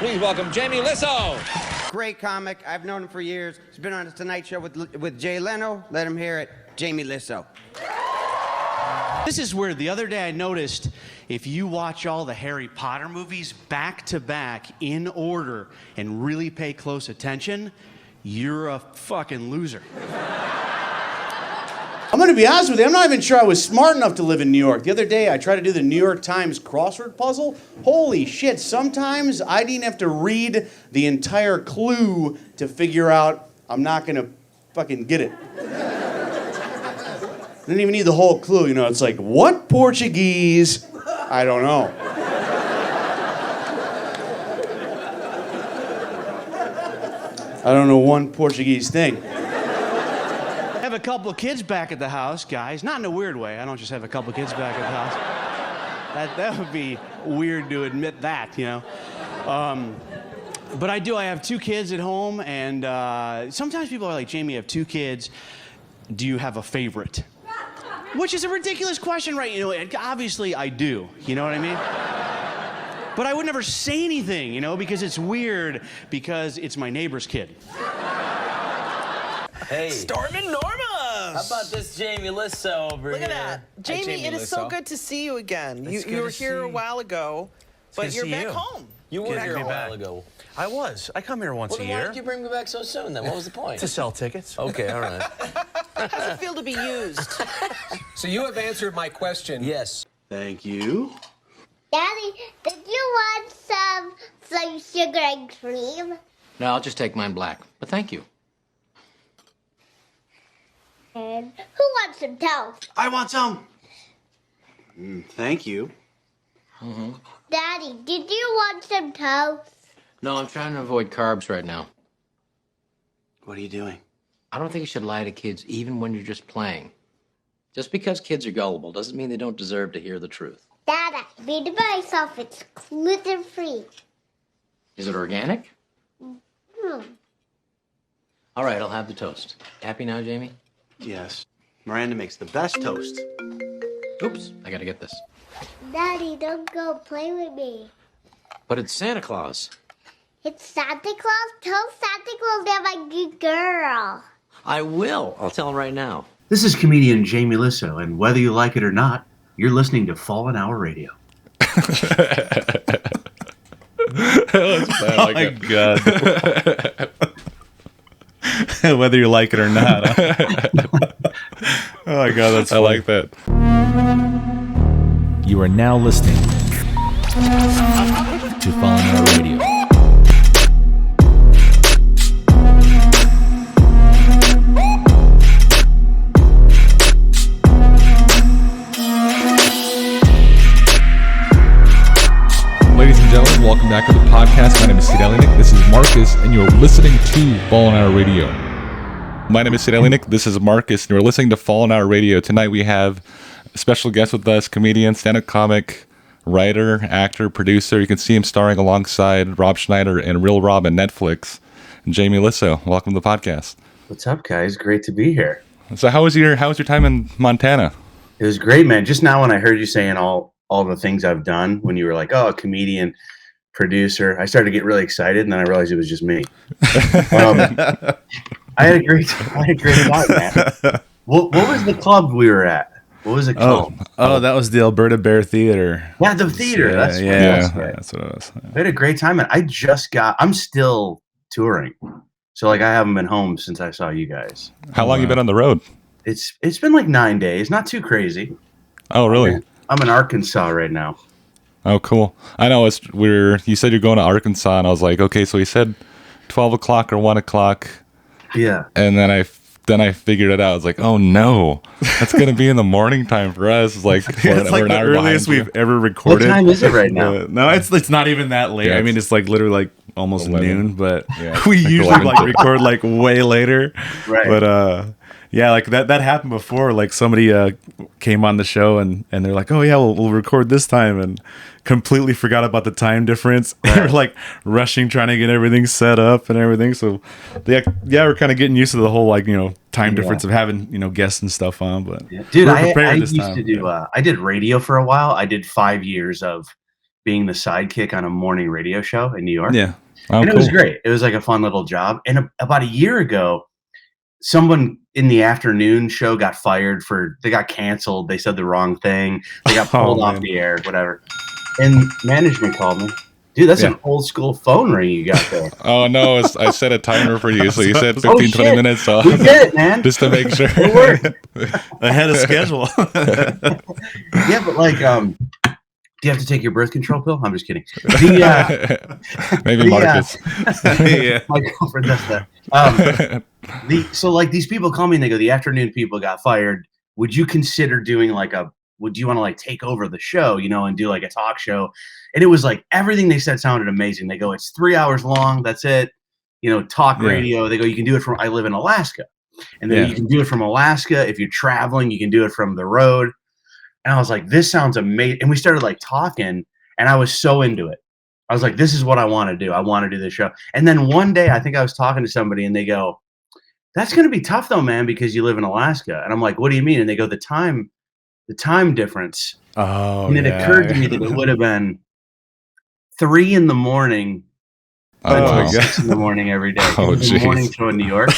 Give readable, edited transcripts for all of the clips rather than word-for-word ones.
Please welcome Jamie Lissow. Great comic. I've known him for years. He's been on the Tonight Show with Jay Leno. Let him hear it. Jamie Lissow. This is weird. The other day I noticed if you watch all the Harry Potter movies back to back in order and really pay close attention, you're a fucking loser. I'm going to be honest with you, I'm not even sure I was smart enough to live in New York. The other day, I tried to do the New York Times crossword puzzle. Holy shit, sometimes I didn't have to read the entire clue to figure out I'm not going to fucking get it. I didn't even need the whole clue, you know, it's like, what Portuguese? I don't know. I don't know one Portuguese thing. I have a couple of kids back at the house, guys. Not in a weird way. I don't just have a couple of kids back at the house. That would be weird to admit that, you know. But I do. I have two kids at home, and sometimes people are like, Jamie, you have two kids. Do you have a favorite? Which is a ridiculous question, right? You know, obviously I do. You know what I mean? But I would never say anything, you know, because it's weird, because it's my neighbor's kid. Hey. Stormin' Normas! How about this Jamie Lissow over Look here? at that. Jamie, it is so good to see you again. You were here a while ago, but you're back home. You were here a while ago. I was. I come here once a year. Why did you bring me back so soon then? What was the point? To sell tickets. Okay, all right. How does it feel to be used? So you have answered my question. Yes. Thank you. Daddy, did you want some sugar and cream? No, I'll just take mine black, but thank you. And who wants some toast? I want some. Thank you. Daddy, did you want some toast? No, I'm trying to avoid carbs right now. What are you doing? I don't think you should lie to kids even when you're just playing. Just because kids are gullible doesn't mean they don't deserve to hear the truth. Dad, I made it myself. It's gluten-free. Is it organic? All right, I'll have the toast. Happy now, Jamie? Yes. Miranda makes the best toast. Oops, I gotta get this. Daddy, don't go play with me. But it's Santa Claus. It's Santa Claus? Tell Santa Claus that I'm a good girl. I will. I'll tell him right now. This is comedian Jamie Lissow, and whether you like it or not, you're listening to Fallen Hour Radio. Oh my God. Whether you like it or not. Huh? Oh my God, that's funny. I like that. You are now listening to Fallen Hour Radio. Ladies and gentlemen, welcome back to the podcast. My name is Stanley. This is Marcus, and you're listening to Fallen Hour Radio. My name is Stanley. This is Marcus, and you're listening to Fallen Hour Radio. Tonight we have a special guest with us, comedian, stand-up comic, writer, actor, producer. You can see him starring alongside Rob Schneider and Real Rob on Netflix. And Jamie Lissow, welcome to the podcast. What's up, guys? Great to be here. So how was your time in Montana? It was great, man. Just now when I heard you saying all the things I've done, when you were like, oh, comedian, producer, I started to get really excited, and then I realized it was just me. I had a great time, man. What was the club we were at? What was it called? Oh, that was the Alberta Bear Theater. Yeah, the theater. Yeah, that's what it was. I had a great time, and I'm still touring. So, like, I haven't been home since I saw you guys. How long you been on the road? It's been like 9 days. Not too crazy. Oh, really? I'm in Arkansas right now. Oh, cool. I know you said you're going to Arkansas, and I was like, okay, so he said 12 o'clock or 1 o'clock. Yeah. And then I figured it out. I was like, oh no, that's going to be in the morning time for us. It's like, it's like the earliest we've ever recorded. What time is it right now? No, it's not even that late. Yeah, I mean, it's like literally like almost 11. noon, but yeah, we usually like record like way later. Right. But yeah, like that happened before. Like somebody came on the show and they're like, oh yeah, we'll record this time, and completely forgot about the time difference. Right. We're like rushing, trying to get everything set up and everything. So yeah, we're kind of getting used to the whole like, time difference of having, guests and stuff on. But dude, I used to do, I did radio for a while. I did 5 years of being the sidekick on a morning radio show in New York. Yeah. And it was great. It was like a fun little job. And about a year ago, someone in the afternoon show got fired they got canceled. They said the wrong thing. They got pulled off the air, whatever. And management called me. Dude, that's an old school phone ring you got there. Oh, no. I set a timer for you. So you said 15, 20 minutes. So we did it, man. Just to make sure. It worked. Ahead of schedule. Yeah, but like, do you have to take your birth control pill? I'm just kidding. Maybe Marcus. My girlfriend does that. So like these people call me and they go, the afternoon people got fired. Would you consider doing would you want to like take over the show, and do like a talk show? And it was like everything they said sounded amazing. They go, it's 3 hours long. That's it. Talk radio. They go, you can do it I live in Alaska. And then you can do it from Alaska. If you're traveling, you can do it from the road. And I was like, this sounds amazing. And we started like talking and I was so into it. I was like, this is what I want to do. I want to do this show. And then one day I think I was talking to somebody and they go, that's going to be tough though, man, because you live in Alaska. And I'm like, what do you mean? And they go, the time difference. Oh, and it occurred to me that it would have been 3 in the morning. Oh, 6 in the morning every day. Oh, the morning show in New York.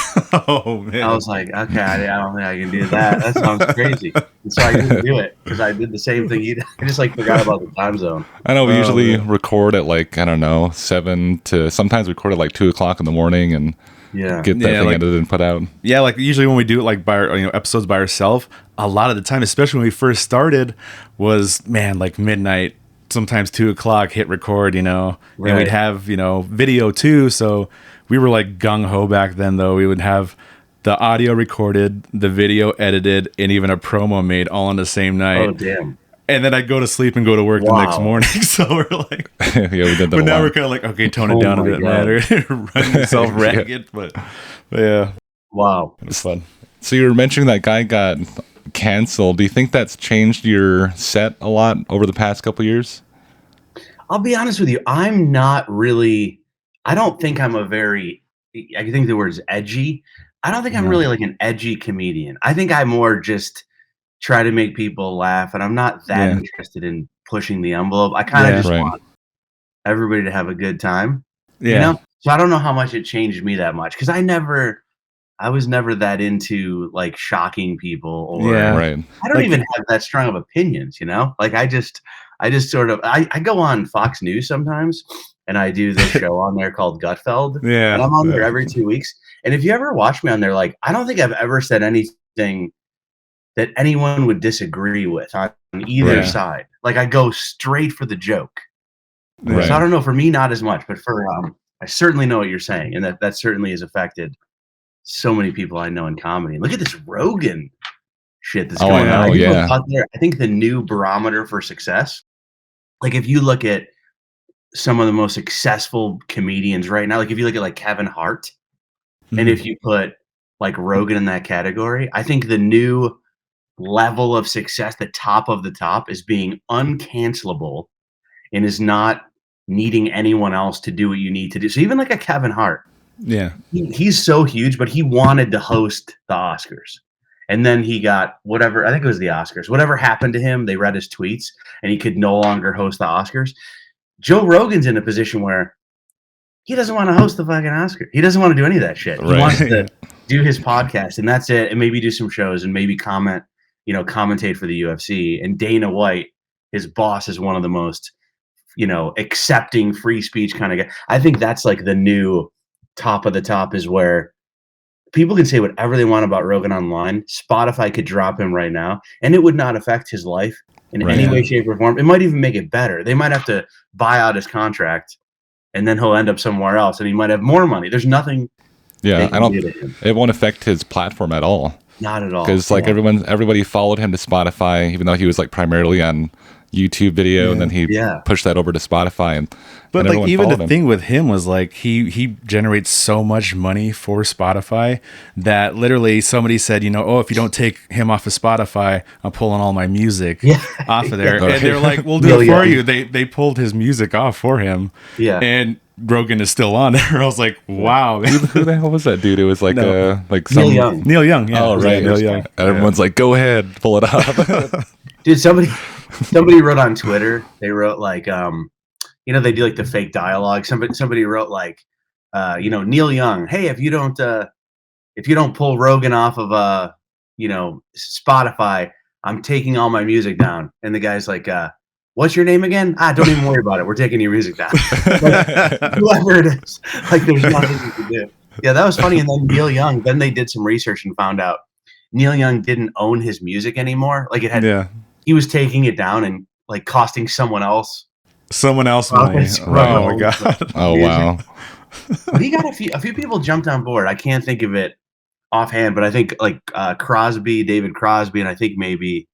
Oh, man. I was like, okay, I don't think I can do that. That sounds crazy. And so I didn't do it because I did the same thing you did. I just like forgot about the time zone. I know we usually record at like, I don't know, 7 to sometimes record at like 2 o'clock in the morning and get that thing edited and put out. Yeah, like usually when we do it like by episodes by ourselves, a lot of the time, especially when we first started, was like midnight. Sometimes 2 o'clock, hit record, and we'd have, video too. So we were like gung ho back then, though. We would have the audio recorded, the video edited, and even a promo made all on the same night. Oh, damn. And then I'd go to sleep and go to work the next morning. So we're like, yeah, we did that. But now we're kind of like, okay, tone it down a bit, man. Run yourself ragged. But yeah. Wow. It was fun. So you were mentioning that guy got canceled. Do you think that's changed your set a lot over the past couple years? I'll be honest with you. I'm not really, I don't think I'm I think the word is edgy. I don't think I'm really like an edgy comedian. I think I more just try to make people laugh, and I'm not that interested in pushing the envelope. I kind of just want everybody to have a good time. Yeah. So I don't know how much it changed me that much because I was never that into like shocking people or I don't even have that strong of opinions, like I just sort of, I go on Fox News sometimes and I do this show on there called GUTFELD. And I'm on there every 2 weeks. And if you ever watch me on there, like, I don't think I've ever said anything that anyone would disagree with on either side. Like I go straight for the joke. So I don't know, for me, not as much, but for, I certainly know what you're saying. And that certainly has affected so many people I know in comedy. Look at this Rogan shit that's going on. I think the new barometer for success, like if you look at some of the most successful comedians right now, like if you look at like Kevin Hart, and if you put like Rogan in that category, I think the new level of success, the top of the top, is being uncancelable and is not needing anyone else to do what you need to do. So even like a Kevin Hart, he's so huge, but he wanted to host the Oscars. And then he got whatever, I think it was the Oscars, whatever happened to him, they read his tweets and he could no longer host the Oscars. Joe Rogan's in a position where he doesn't want to host the fucking Oscar. He doesn't want to do any of that shit. He wants to do his podcast and that's it. And maybe do some shows and maybe commentate for the UFC. And Dana White, his boss, is one of the most, accepting free speech kind of guy. I think that's like the new top of the top, is where people can say whatever they want about Rogan online. Spotify could drop him right now and it would not affect his life in any way, shape, or form. It might even make it better. They might have to buy out his contract and then he'll end up somewhere else and he might have more money. There's nothing. Yeah, it won't affect his platform at all. Not at all. Because like everybody followed him to Spotify, even though he was like primarily on YouTube video, and then he pushed that over to Spotify. But like even the thing with him was like he generates so much money for Spotify that literally somebody said, if you don't take him off of Spotify, I'm pulling all my music off of there. And they're like, we'll do it for you. They pulled his music off for him. Yeah. And Rogan is still on there. I was like, wow. Who the hell was that dude? It was like Neil Young. Neil Young, yeah. Oh, right. Neil Young. Everyone's like, go ahead, pull it off. Dude, somebody wrote on Twitter, they wrote like, they do like the fake dialogue. Somebody wrote like, Neil Young. Hey, if you don't pull Rogan off of Spotify, I'm taking all my music down. And the guy's like, what's your name again? Don't even worry about it. We're taking your music down. Like, whoever it is, like there's nothing you can do. Yeah, that was funny. And then Neil Young, then they did some research and found out Neil Young didn't own his music anymore. Like he was taking it down and like costing someone else money. Oh my god. Oh wow. But he got a few people jumped on board. I can't think of it offhand, but I think like David Crosby, and I think maybe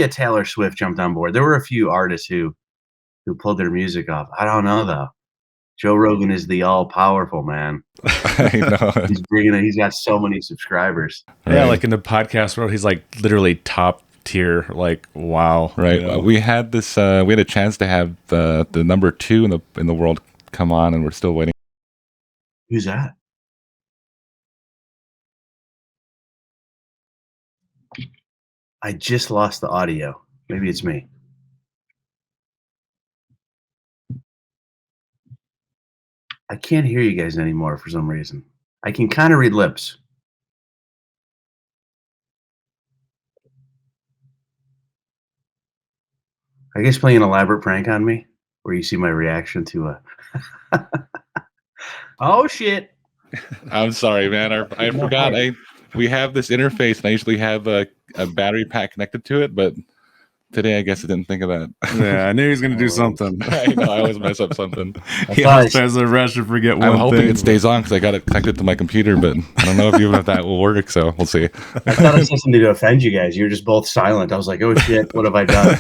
a Taylor Swift jumped on board. There were a few artists who pulled their music off. I don't know though. Joe Rogan is the all-powerful man. I know. He's got so many subscribers. Yeah, like in the podcast world, he's like literally top tier. Like, wow. Right. We had this. We had a chance to have the number 2 in the world come on, and we're still waiting. Who's that? I just lost the audio. Maybe it's me. I can't hear you guys anymore for some reason. I can kind of read lips. Are you guys playing an elaborate prank on me? Where you see my reaction to a... Oh, shit. I'm sorry, man. I forgot. We have this interface, and I usually have a battery pack connected to it, but today I guess I didn't think of that. Yeah, I knew he was going to do something. I know, I always mess up something. He always tries to rush to forget one thing. I'm hoping it stays on because I got it connected to my computer, but I don't know if that will work, so we'll see. I thought I said something to offend you guys. You were just both silent. I was like, oh shit, what have I done?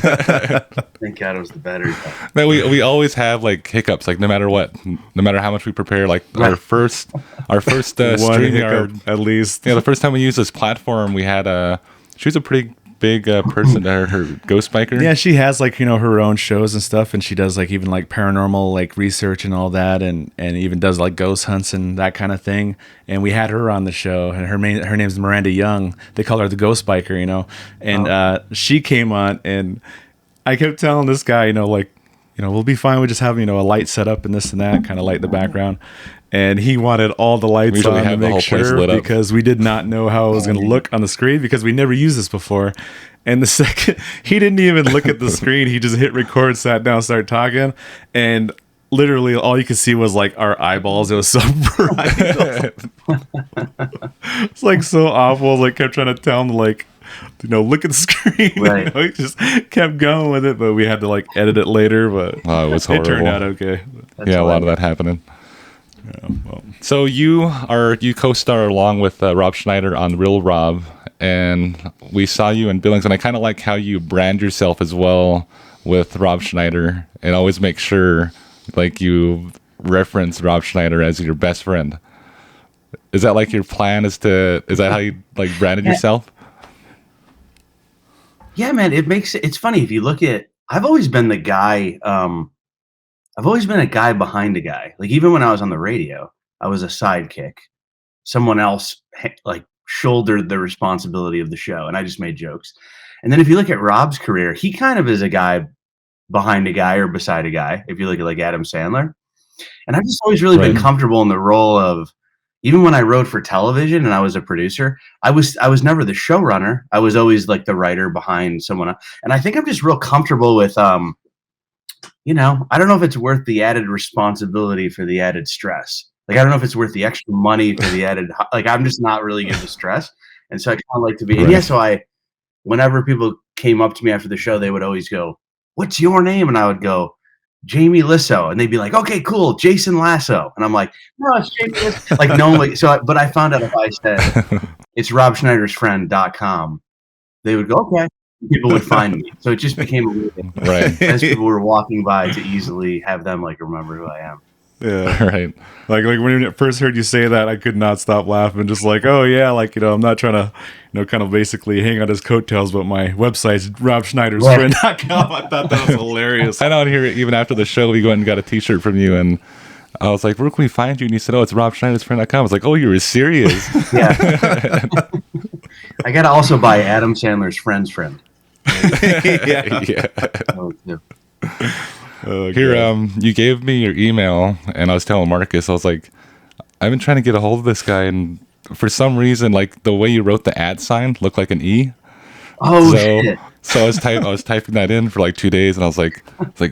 Thank God it was the battery. Man, we always have like hiccups, like no matter what, no matter how much we prepare. Like our first streaming, at least. Yeah, the first time we used this platform, we had she was a pretty big person, her ghost biker. Yeah, she has like her own shows and stuff, and she does like even like paranormal like research and all that, and even does like ghost hunts and that kind of thing. And we had her on the show, and her name's Miranda Young. They call her the ghost biker, and she came on, and I kept telling this guy, we'll be fine with just having a light set up and this and that, kind of light the background. And he wanted all the lights on to make sure, because we did not know how it was going to look on the screen, because we never used this before. And the second, he didn't even look at the screen. He just hit record, sat down, started talking. And literally all you could see was like our eyeballs. It was so bright. It's like so awful. Like kept trying to tell him like, look at the screen. Right. He just kept going with it, but we had to like edit it later. But it was horrible. It turned out okay. That's a lot of that happening. Yeah, well. So you co-star along with Rob Schneider on Real Rob, and we saw you in Billings, and I kind of like how you brand yourself as well with Rob Schneider, and always make sure like you reference Rob Schneider as your best friend. Is that like your plan? Is that how you like branded yourself? Yeah, man. It's funny if you look at. I've always been the guy. I've always been a guy behind a guy. Like even when I was on the radio, I was a sidekick. Someone else like shouldered the responsibility of the show, and I just made jokes. And then if you look at Rob's career, he kind of is a guy behind a guy or beside a guy. If you look at like Adam Sandler, and I've just always really been comfortable in the role of. Even when I wrote for television and I was a producer, I was never the showrunner. I was always like the writer behind someone else. And I think I'm just real comfortable with I don't know if it's worth the added responsibility for the added stress. Like, I don't know if it's worth the extra money for the added, like, I'm just not really into stress. And so I kind of like to be, and so whenever people came up to me after the show, they would always go, what's your name? And I would go, Jamie Lissow. And they'd be like, okay, cool. Jason Lasso. And I'm like, no, it's Jamie Lissow. Like, no, like, but I found out if I said it's robschneidersfriend.com, they would go, okay. People would find me. So it just became a weird thing. Right. As people were walking by to easily have them like remember who I am. Yeah. Right. Like when I first heard you say that, I could not stop laughing. Just like, oh yeah, like, I'm not trying to, kind of basically hang on his coattails, but my website's robschneidersfriend.com. I thought that was hilarious. I know here, even after the show, we went and got a t-shirt from you, and I was like, where can we find you? And you said, oh, it's robschneidersfriend.com. I was like, oh, you were serious. Yeah. I got to also buy Adam Sandler's friend's friend. Yeah. Oh, yeah. Here, you gave me your email, and I was telling Marcus, I was like, I've been trying to get a hold of this guy, and for some reason, like the way you wrote the @, looked like an E. Oh shit. So I was typing that in for like 2 days, and I was like,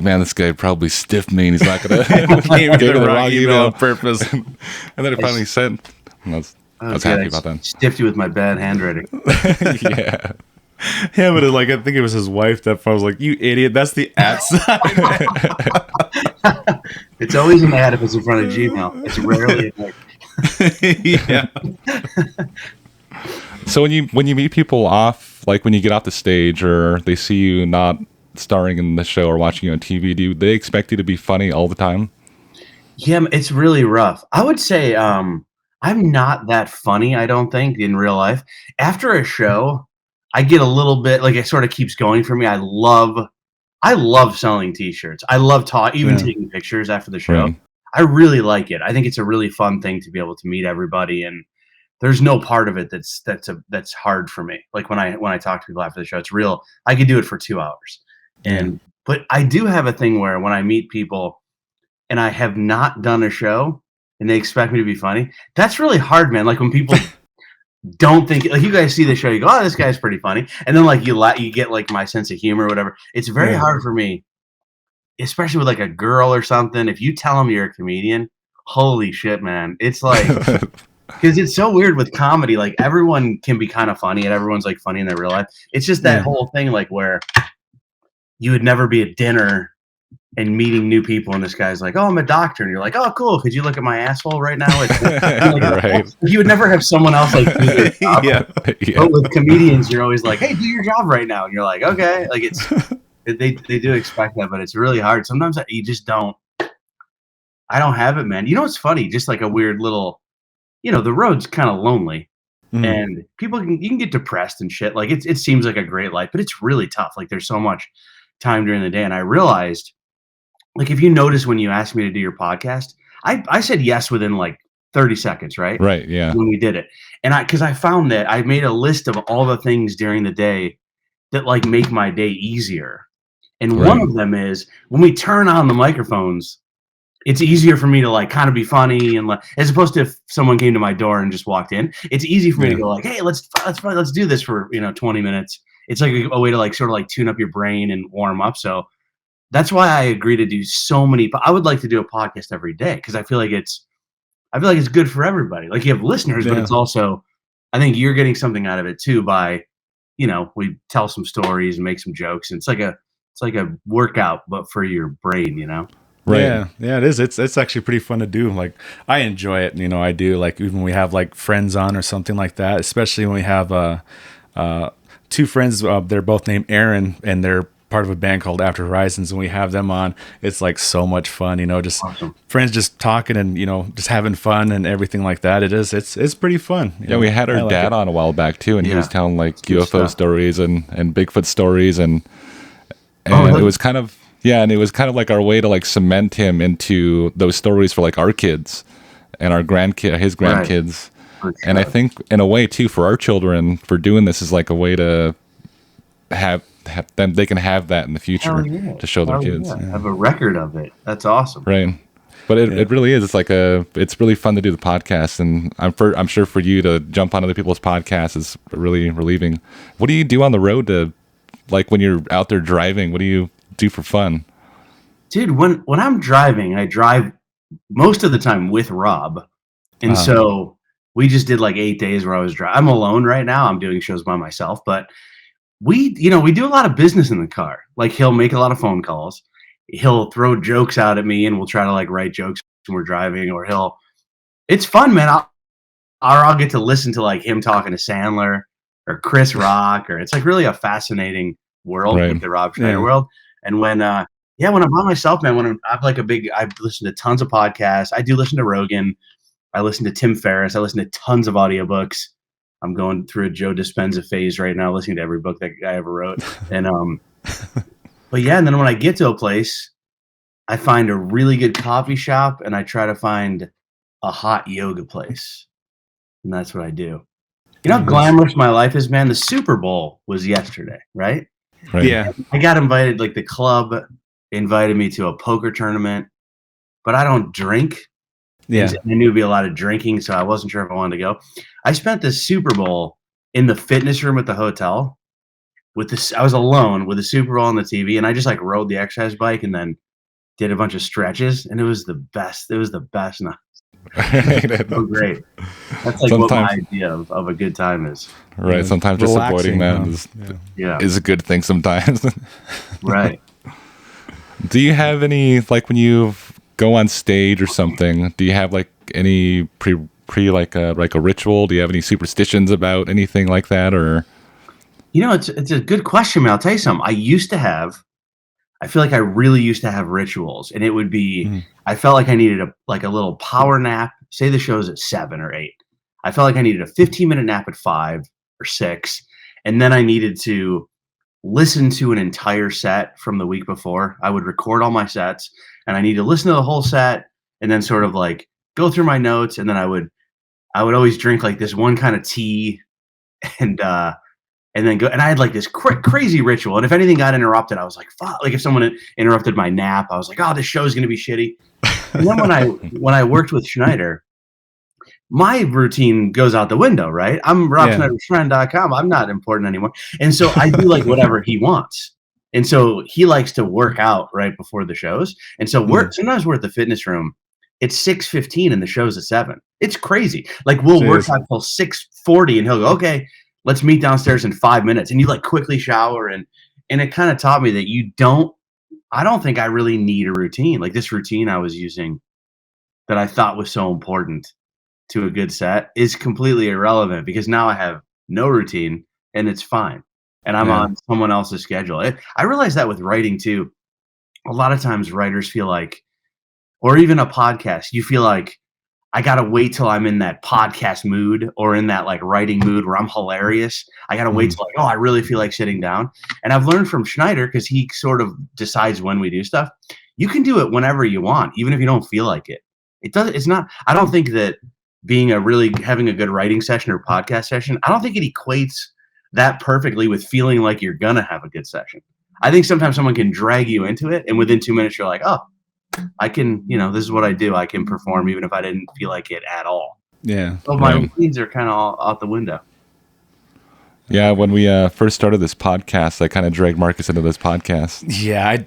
man, this guy probably stiffed me, and he's not gonna gave me the wrong email on purpose. And then it finally sent. And I was happy about that. Stiffed you with my bad handwriting. Yeah. Yeah, but like I think it was his wife that was like, "You idiot! That's the @." It's always an ad if it's in front of Gmail. It's rarely yeah. So when you meet people off, like when you get off the stage or they see you not starring in the show or watching you on TV, do they expect you to be funny all the time? Yeah, it's really rough. I would say I'm not that funny, I don't think, in real life. After a show, I get a little bit like it sort of keeps going for me. I love selling T-shirts. I love taking pictures after the show. Right. I really like it. I think it's a really fun thing to be able to meet everybody, and there's no part of it that's hard for me. Like when I talk to people after the show, it's real. I could do it for 2 hours, but I do have a thing where when I meet people and I have not done a show and they expect me to be funny, that's really hard, man. Like when people don't think, like you guys see the show, you go, oh, this guy's pretty funny, and then like you get like my sense of humor or whatever. It's very hard for me, especially with like a girl or something. If you tell them you're a comedian, holy shit, man, it's like because it's so weird with comedy. Like everyone can be kind of funny, and everyone's like funny in their real life. It's just that whole thing, like where you would never be at dinner and meeting new people, and this guy's like, "Oh, I'm a doctor," and you're like, "Oh, cool. Could you look at my asshole right now?" It's like, Right. You would never have someone else like do their job. Yeah. But with comedians, you're always like, "Hey, do your job right now," and you're like, "Okay." Like it's they do expect that, but it's really hard. Sometimes you just don't. I don't have it, man. You know what's funny? Just like a weird little, the road's kind of lonely, and you can get depressed and shit. Like it seems like a great life, but it's really tough. Like there's so much time during the day, and I realized. Like, if you notice when you asked me to do your podcast, I said yes within like 30 seconds, right? Right, yeah. When we did it. And because I found that I made a list of all the things during the day that like make my day easier. And one of them is when we turn on the microphones, it's easier for me to like kind of be funny and like, as opposed to if someone came to my door and just walked in, it's easy for me to go like, hey, let's do this for 20 minutes. It's like a way to like sort of like tune up your brain and warm up. So that's why I agree to do so many. But I would like to do a podcast every day because I feel like it's good for everybody. Like you have listeners, but it's also, I think you're getting something out of it too by, we tell some stories and make some jokes. And it's like a workout, but for your brain, Right. Yeah, it is. It's actually pretty fun to do. Like I enjoy it. I do. Like even when we have like friends on or something like that. Especially when we have two friends. They're both named Aaron, and they're part of a band called After Horizons, and we have them on. It's like so much fun. Just awesome. Friends just talking and just having fun and everything like that. It's pretty fun. Yeah, we had our dad on a while back too, and he was telling like UFO stories and Bigfoot stories, and it was kind of. Yeah, and it was kind of like our way to like cement him into those stories for like our kids and our his grandkids. Right. Sure. And I think in a way too for our children, for doing this is like a way to have them, they can have that in the future to show their kids. Yeah. Have a record of it. That's awesome. Right. But it really is. It's really fun to do the podcast, and I'm sure for you to jump on other people's podcasts is really relieving. What do you do on the road to, like when you're out there driving? What do you do for fun? Dude, when I'm driving, I drive most of the time with Rob. And so we just did like 8 days where I was driving. I'm alone right now. I'm doing shows by myself, but we do a lot of business in the car. Like he'll make a lot of phone calls. He'll throw jokes out at me and we'll try to like write jokes when we're driving, or it's fun, man. I'll get to listen to like him talking to Sandler or Chris Rock, or it's like really a fascinating world, like the Rob Schneider world. And when I'm by myself, man, I listen to tons of podcasts. I do listen to Rogan. I listen to Tim Ferriss. I listen to tons of audiobooks. I'm going through a Joe Dispenza phase right now, listening to every book that guy ever wrote. And, but yeah, and then when I get to a place, I find a really good coffee shop and I try to find a hot yoga place. And that's what I do. You know how glamorous my life is, man? The Super Bowl was yesterday, right? Yeah. I got invited, like the club invited me to a poker tournament, but I don't drink. Yeah. And I knew it'd be a lot of drinking, so I wasn't sure if I wanted to go. I spent the Super Bowl in the fitness room at the hotel with this. I was alone with the Super Bowl on the TV, and I just like rode the exercise bike and then did a bunch of stretches, and it was the best. It was the best night. So great. That's like what my idea of a good time is. Right. Sometimes just avoiding that is a good thing sometimes. Right. Do you have any, like when you go on stage or something, do you have like any pre like a ritual? Do you have any superstitions about anything like that? Or it's a good question, man. I'll tell you something. I feel like I really used to have rituals, and it would be I felt like I needed a little power nap. Say the show's at 7 or 8. I felt like I needed a 15-minute nap at 5 or 6, and then I needed to listen to an entire set from the week before. I would record all my sets, and I need to listen to the whole set and then sort of like go through my notes, and then I would always drink like this one kind of tea and then go, and I had like this crazy ritual. And if anything got interrupted, I was like, fuck. Like if someone interrupted my nap, I was like, oh, this show's going to be shitty. And then when I worked with Schneider, my routine goes out the window, right? I'm RobSchneiderFriend.com. I'm not important anymore. And so I do like whatever he wants. And so he likes to work out right before the shows. And so sometimes we're at the fitness room. It's 6:15 and the show's at 7. It's crazy. Like we'll work out till 6:40 and he'll go, okay, let's meet downstairs in 5 minutes. And you like quickly shower. And it kind of taught me that I don't think I really need a routine. Like this routine I was using that I thought was so important to a good set is completely irrelevant because now I have no routine and it's fine. And I'm on someone else's schedule. I realize that with writing too. A lot of times writers feel like, or even a podcast, you feel like I got to wait till I'm in that podcast mood or in that like writing mood where I'm hilarious. I got to wait till I really feel like sitting down. And I've learned from Schneider, because he sort of decides when we do stuff. You can do it whenever you want, even if you don't feel like it. I don't think that having a good writing session or podcast session, I don't think it equates that perfectly with feeling like you're going to have a good session. I think sometimes someone can drag you into it. And within 2 minutes, you're like, oh, I can, this is what I do. I can perform even if I didn't feel like it at all. Yeah. So my routines are kind of all out the window. Yeah, when we first started this podcast, I kind of dragged Marcus into this podcast. Yeah, I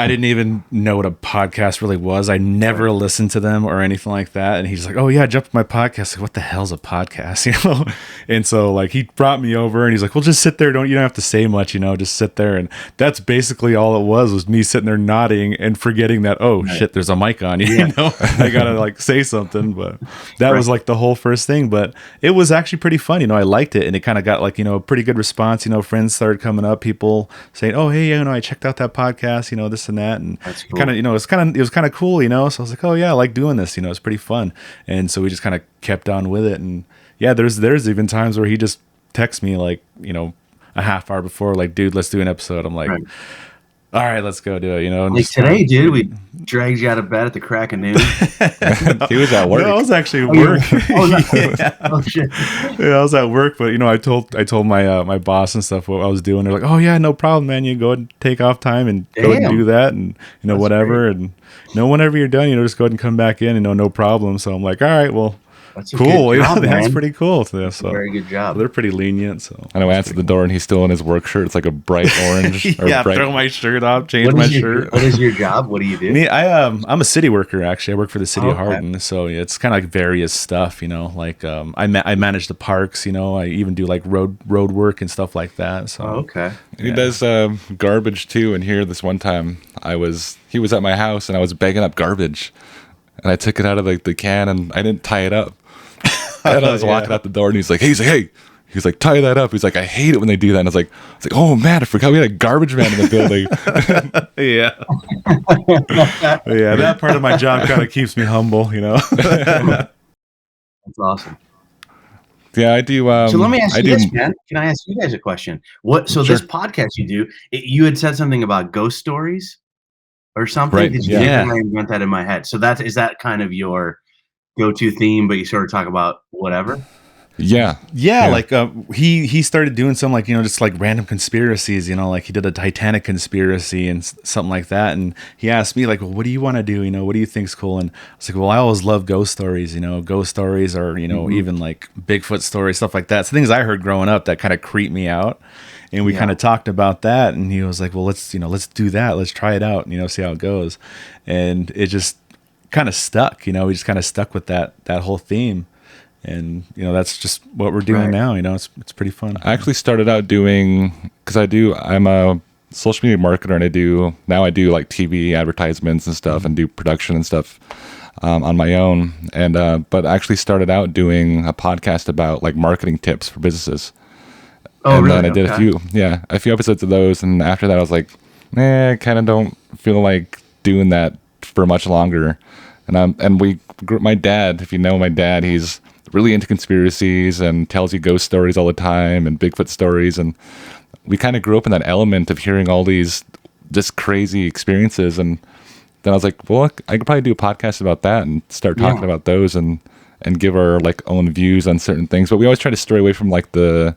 didn't even know what a podcast really was. I never listened to them or anything like that. And he's like, "Oh yeah, jump on my podcast." Like, what the hell's a podcast? And so like he brought me over and he's like, "Well, just sit there. You don't have to say much. Just sit there." And that's basically all it was me sitting there nodding and forgetting that shit, there's a mic on. I gotta like say something. But that was like the whole first thing. But it was actually pretty fun. I liked it, and it kind of got like a pretty good response. Friends started coming up, people saying, "Oh, hey, I checked out that podcast, this and that," and cool. It was kind of cool, So I was like, "Oh yeah, I like doing this, it's pretty fun." And so we just kind of kept on with it. And yeah, there's even times where he just texts me like, a half hour before, like, "Dude, let's do an episode." I'm like, all right, let's go do it, Like today, dude, we dragged you out of bed at the crack of noon. He was at work. No, I was actually at work. Oh, shit. Yeah, I was at work, but I told my my boss and stuff what I was doing. They're like, "Oh yeah, no problem, man. You go ahead and take off time and go ahead and do that, and whatever, great. And whenever you're done, just go ahead and come back in, no problem." So I'm like, all right, well. That's cool. Job, that's pretty cool. So, very good job. They're pretty lenient. So I know. I answered the door and he's still in his work shirt. It's like a bright orange. Throw my shirt off, change my shirt. What is your job? What do you do? Me, I'm a city worker actually. I work for the city of Hardin. So it's kind of like various stuff. Like I manage the parks. I even do like road work and stuff like that. So He does garbage too. And here this one time he was at my house and I was bagging up garbage, and I took it out of the can and I didn't tie it up. And I was walking out the door, and he's like, "Hey." He's like, "Tie that up." He's like, "I hate it when they do that." And I was like, "Oh man, I forgot we had a garbage man in the building." Yeah. Yeah, that part of my job kind of keeps me humble, That's awesome. Yeah, I do. So let me ask you this, man. Can I ask you guys a question? This podcast you do, you had said something about ghost stories or something. Right. Did you invent that in my head? So is that kind of your go-to theme, but you sort of talk about whatever? Yeah. Like he started doing some like, just like random conspiracies, like he did a Titanic conspiracy and something like that. And he asked me like, well, what do you want to do? What do you think's cool? And I was like, well, I always love ghost stories, ghost stories or, even like Bigfoot stories, stuff like that. So things I heard growing up that kind of creeped me out. And we kind of talked about that. And he was like, well, let's do that. Let's try it out and, see how it goes. And it just kind of stuck, we just kind of stuck with that whole theme. And that's just what we're doing now. It's pretty fun. I actually started out doing, because I'm a social media marketer, and I do like TV advertisements and stuff, and do production and stuff on my own. And but I actually started out doing a podcast about like marketing tips for businesses. Oh, and really? then I did a few episodes of those, and after that I was like, I kind of don't feel like doing that for much longer. And my dad, if you know my dad, he's really into conspiracies and tells you ghost stories all the time and Bigfoot stories. And we kind of grew up in that element of hearing all these just crazy experiences. And then I was like, well, I could probably do a podcast about that and start talking about those and give our like own views on certain things. But we always try to stray away from like the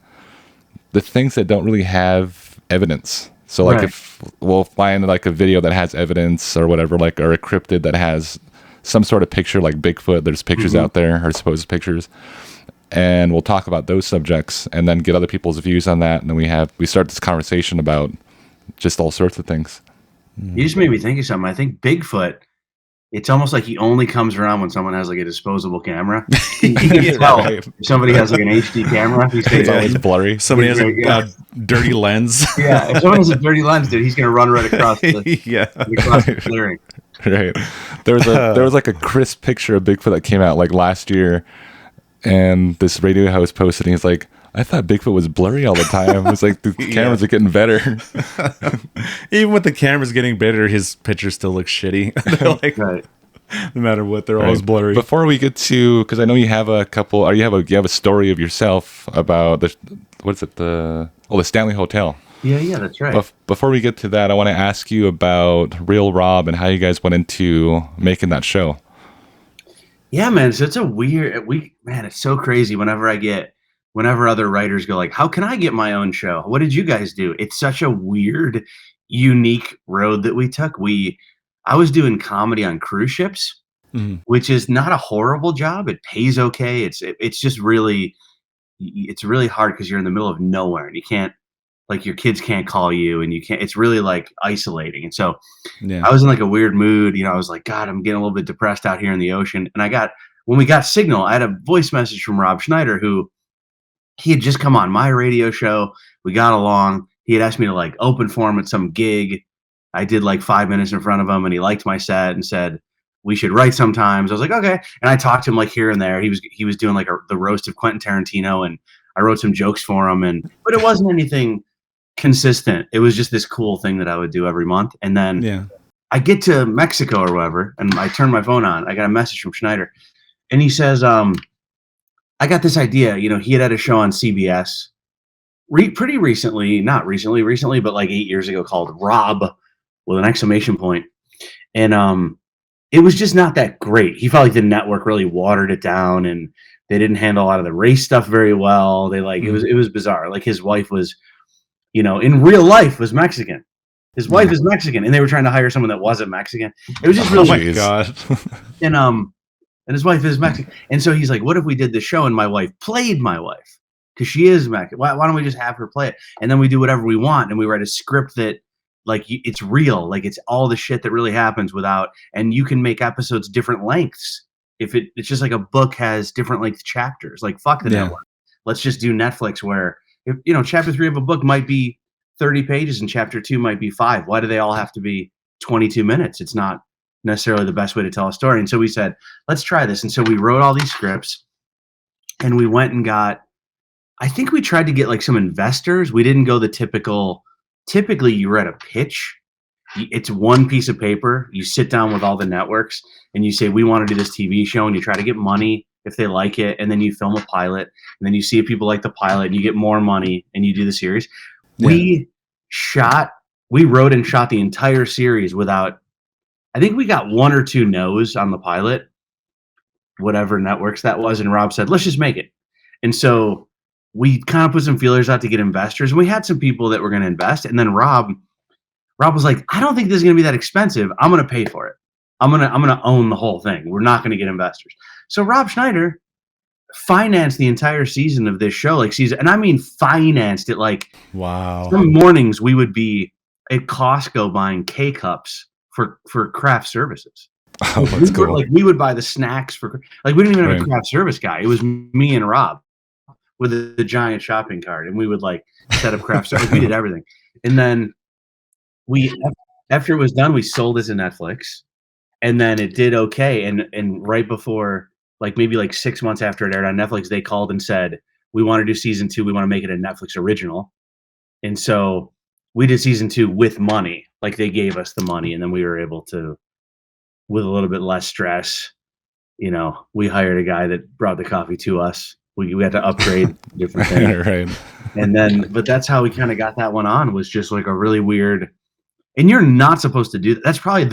things that don't really have evidence. So like if we'll find like a video that has evidence or whatever, like, or a cryptid that has some sort of picture like Bigfoot, there's pictures out there, or supposed pictures, and we'll talk about those subjects and then get other people's views on that, and then we start this conversation about just all sorts of things. You just made me think of something. I think Bigfoot, it's almost like he only comes around when someone has like a disposable camera. You can tell if somebody has like an HD camera. It's always blurry. Somebody has a dirty lens. If someone has a dirty lens, dude, he's gonna run right across the clearing. Right. There was like a crisp picture of Bigfoot that came out like last year, and this radio host posted, and he's like, I thought Bigfoot was blurry all the time. It's like the cameras are getting better. Even with the cameras getting better, his pictures still look shitty. Like, no matter what, they're always blurry. Before we get to, because I know you have a couple, or you have a story of yourself about the Stanley Hotel. Yeah, that's right. Before we get to that, I want to ask you about Real Rob and how you guys went into making that show. Yeah, man. So it's a weird it's so crazy whenever other writers go like, how can I get my own show? What did you guys do? It's such a weird, unique road that we took. I was doing comedy on cruise ships, which is not a horrible job. It pays okay. It's just really, it's really hard because you're in the middle of nowhere and you can't, like, your kids can't call you and you can't, it's really like isolating. And so I was in like a weird mood. I was like, God, I'm getting a little bit depressed out here in the ocean. And when we got signal, I had a voice message from Rob Schneider, who he had just come on my radio show. We got along. He had asked me to like open for him at some gig. I did like 5 minutes in front of him, and he liked my set and said, we should write sometimes. I was like, okay. And I talked to him like here and there. He was doing like the roast of Quentin Tarantino, and I wrote some jokes for him, but it wasn't anything consistent. It was just this cool thing that I would do every month. And then I get to Mexico or wherever, and I turn my phone on. I got a message from Schneider, and he says, I got this idea. He had a show on CBS pretty recently, not recently, but like 8 years ago, called Rob with an exclamation point. And it was just not that great. He felt like the network really watered it down, and they didn't handle a lot of the race stuff very well. They it was bizarre. Like, his wife was, in real life was Mexican. His wife is Mexican, and they were trying to hire someone that wasn't Mexican. It was just really, oh my God. And his wife is Mexican. And so he's like, what if we did the show and my wife played my wife? Because she is Mexican. Why don't we just have her play it? And then we do whatever we want. And we write a script that, like, it's real. Like, it's all the shit that really happens and you can make episodes different lengths. If it's just like a book has different length chapters. Like, fuck the network. Let's just do Netflix, where, chapter 3 of a book might be 30 pages and chapter 2 might be 5. Why do they all have to be 22 minutes? It's not necessarily the best way to tell a story. And so we said, let's try this. And so we wrote all these scripts, and we went and I think we tried to get like some investors. We didn't go the typically you read a pitch. It's one piece of paper. You sit down with all the networks and you say, we want to do this TV show, and you try to get money if they like it. And then you film a pilot, and then you see if people like the pilot, and you get more money, and you do the series. We wrote and shot the entire series without, I think we got 1 or 2 no's on the pilot, whatever networks that was. And Rob said, let's just make it. And so we kind of put some feelers out to get investors, and we had some people that were going to invest. And then Rob was like, I don't think this is going to be that expensive. I'm going to pay for it. I'm going to own the whole thing. We're not going to get investors. So Rob Schneider financed the entire season of this show, and I mean financed it. Like, wow. Some mornings we would be at Costco buying K-cups for craft services. Oh, that's cool. We would buy the snacks for, we didn't even have a craft service guy. It was me and Rob with the giant shopping cart, and we would set up craft service. We did everything. And then after it was done, we sold it to Netflix, and then it did okay. And right before, maybe 6 months after it aired on Netflix, they called and said, we want to do season 2. We want to make it a Netflix original. And so we did season 2 with money. They gave us the money, and then we were able to, with a little bit less stress, we hired a guy that brought the coffee to us. We had to upgrade different things. Right. And then, but that's how we kind of got that one on, was just a really weird, and you're not supposed to do that. That's probably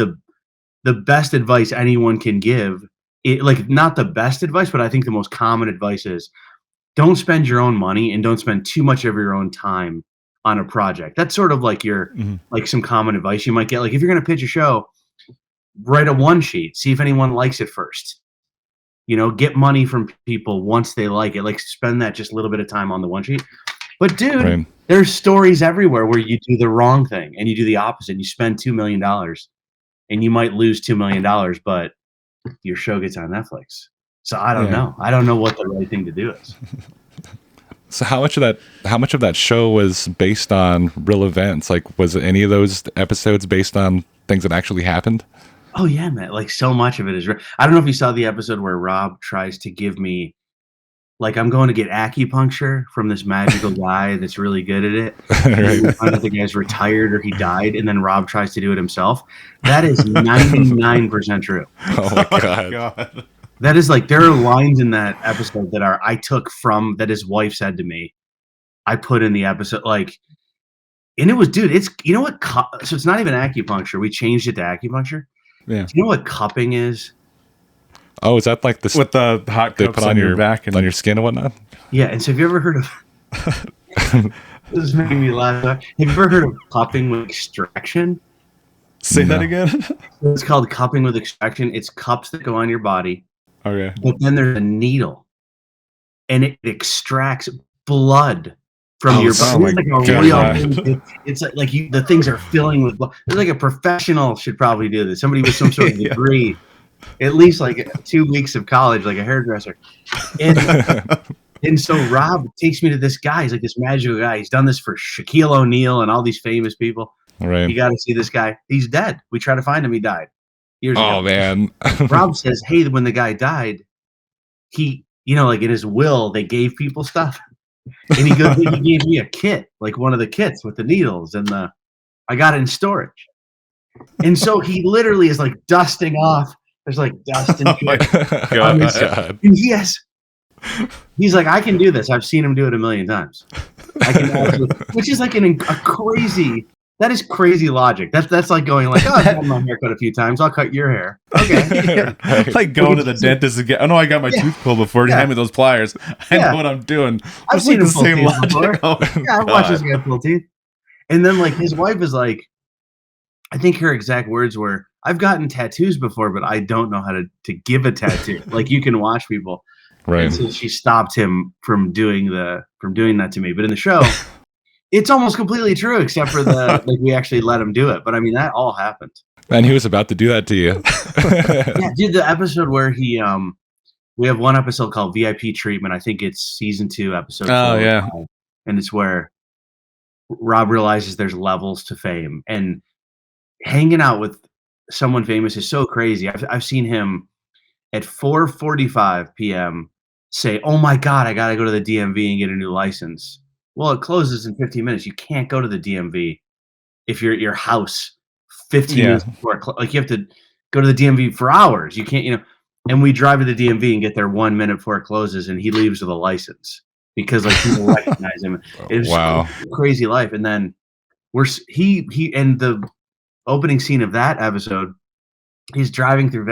the best advice anyone can give. Not the best advice, but I think the most common advice is don't spend your own money and don't spend too much of your own time on a project. That's sort of your, some common advice you might get. If you're going to pitch a show, write a one sheet, see if anyone likes it first. Get money from people once they like it. Spend that just a little bit of time on the one sheet. But dude, there's stories everywhere where you do the wrong thing and you do the opposite. You spend $2 million and you might lose $2 million, but your show gets on Netflix. So I don't know. I don't know what the right thing to do is. So how much of that show was based on real events? Was any of those episodes based on things that actually happened? Oh yeah, man. So much of it is real. I don't know if you saw the episode where Rob tries to give me, I'm going to get acupuncture from this magical guy that's really good at it. Right. Find out the guy's retired or he died, and then Rob tries to do it himself. That is 99% true. Oh my God. That is there are lines in that episode that I took from, that his wife said to me. I put in the episode, and it was, dude, it's, you know what? So it's not even acupuncture. We changed it to acupuncture. Yeah. Do you know what cupping is? Oh, is that this with the hot they cups put on your back and on your skin and whatnot? Yeah, and so have you ever heard of this is making me laugh. Have you ever heard of cupping with extraction? Say that again. It's called cupping with extraction. It's cups that go on your body. Okay. But then there's a needle, and it extracts blood from your body. It's the things are filling with blood. It's a professional should probably do this. Somebody with some sort of degree, at least 2 weeks of college, a hairdresser. And so Rob takes me to this guy. He's this magical guy. He's done this for Shaquille O'Neal and all these famous people. Right. You got to see this guy. He's dead. We tried to find him. He died years ago. Oh man. Rob says, hey, when the guy died, he, in his will, they gave people stuff. And he goes, he gave me a kit, one of the kits with the needles, and I got it in storage. And so he literally is dusting off. There's dust and shit. God. And he's I can do this. I've seen him do it a million times. I can, which is a crazy. That is crazy logic. That's going oh, I've had my haircut a few times. I'll cut your hair. Okay. Going to the dentist again. Oh no, I got my tooth pulled before. Hand me those pliers. I know what I'm doing. I've seen the same logic. Oh, I've watched this guy pull teeth. And then his wife is I think her exact words were, I've gotten tattoos before, but I don't know how to give a tattoo. You can watch people. Right. And so she stopped him from doing that to me. But in the show, it's almost completely true, except for we actually let him do it. But I mean, that all happened. And he was about to do that to you. Yeah, dude, the episode where he, we have one episode called VIP Treatment. I think it's season 2, episode 4. Oh, yeah. And it's where Rob realizes there's levels to fame. And hanging out with someone famous is so crazy. I've seen him at 4:45 p.m. say, oh my God, I got to go to the DMV and get a new license. Well, it closes in 15 minutes. You can't go to the DMV if you're at your house 15 minutes before you have to go to the DMV for hours. You can't, and we drive to the DMV and get there 1 minute before it closes, and he leaves with a license because people recognize him. It's a crazy life. And then he and the opening scene of that episode, he's driving through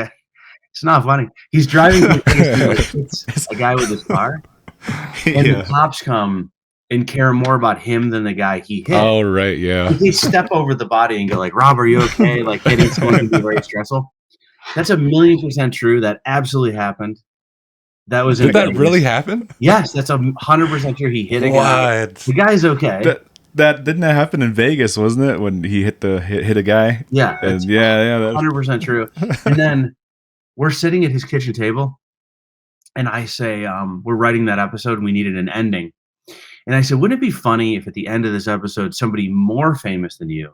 it's not funny. He's driving through a guy with his car, And the cops come and care more about him than the guy he hit. Oh, right, yeah. They step over the body and go like, Rob, are you okay? Like, hitting someone can be very stressful. That's 1,000,000% true. That absolutely happened. That was Did that really happen? Yes, that's 100% true. He hit a guy. The guy's okay. That didn't that happen in Vegas, wasn't it? When he hit a guy? Yeah. And that's 100% true. And then we're sitting at his kitchen table, and I say, we're writing that episode, and we needed an ending. And I said, wouldn't it be funny if at the end of this episode, somebody more famous than you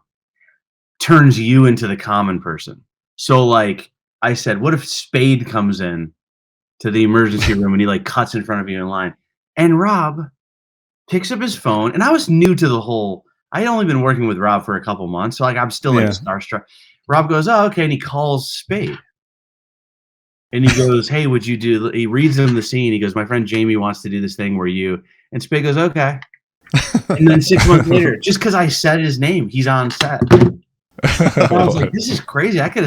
turns you into the common person? So, like, I said, what if Spade comes in to the emergency room and he, like, cuts in front of you in line? And Rob picks up his phone, and I was new to the whole. I had only been working with Rob for a couple months, so like I'm still like starstruck. Rob goes, "Oh, okay," and he calls Spade, and he goes, "Hey, would you do?" He reads him the scene. He goes, "My friend Jamie wants to do this thing where you." And Spade goes, "Okay." And then 6 months later, just because I said his name, he's on set. I was like, "This is crazy." I should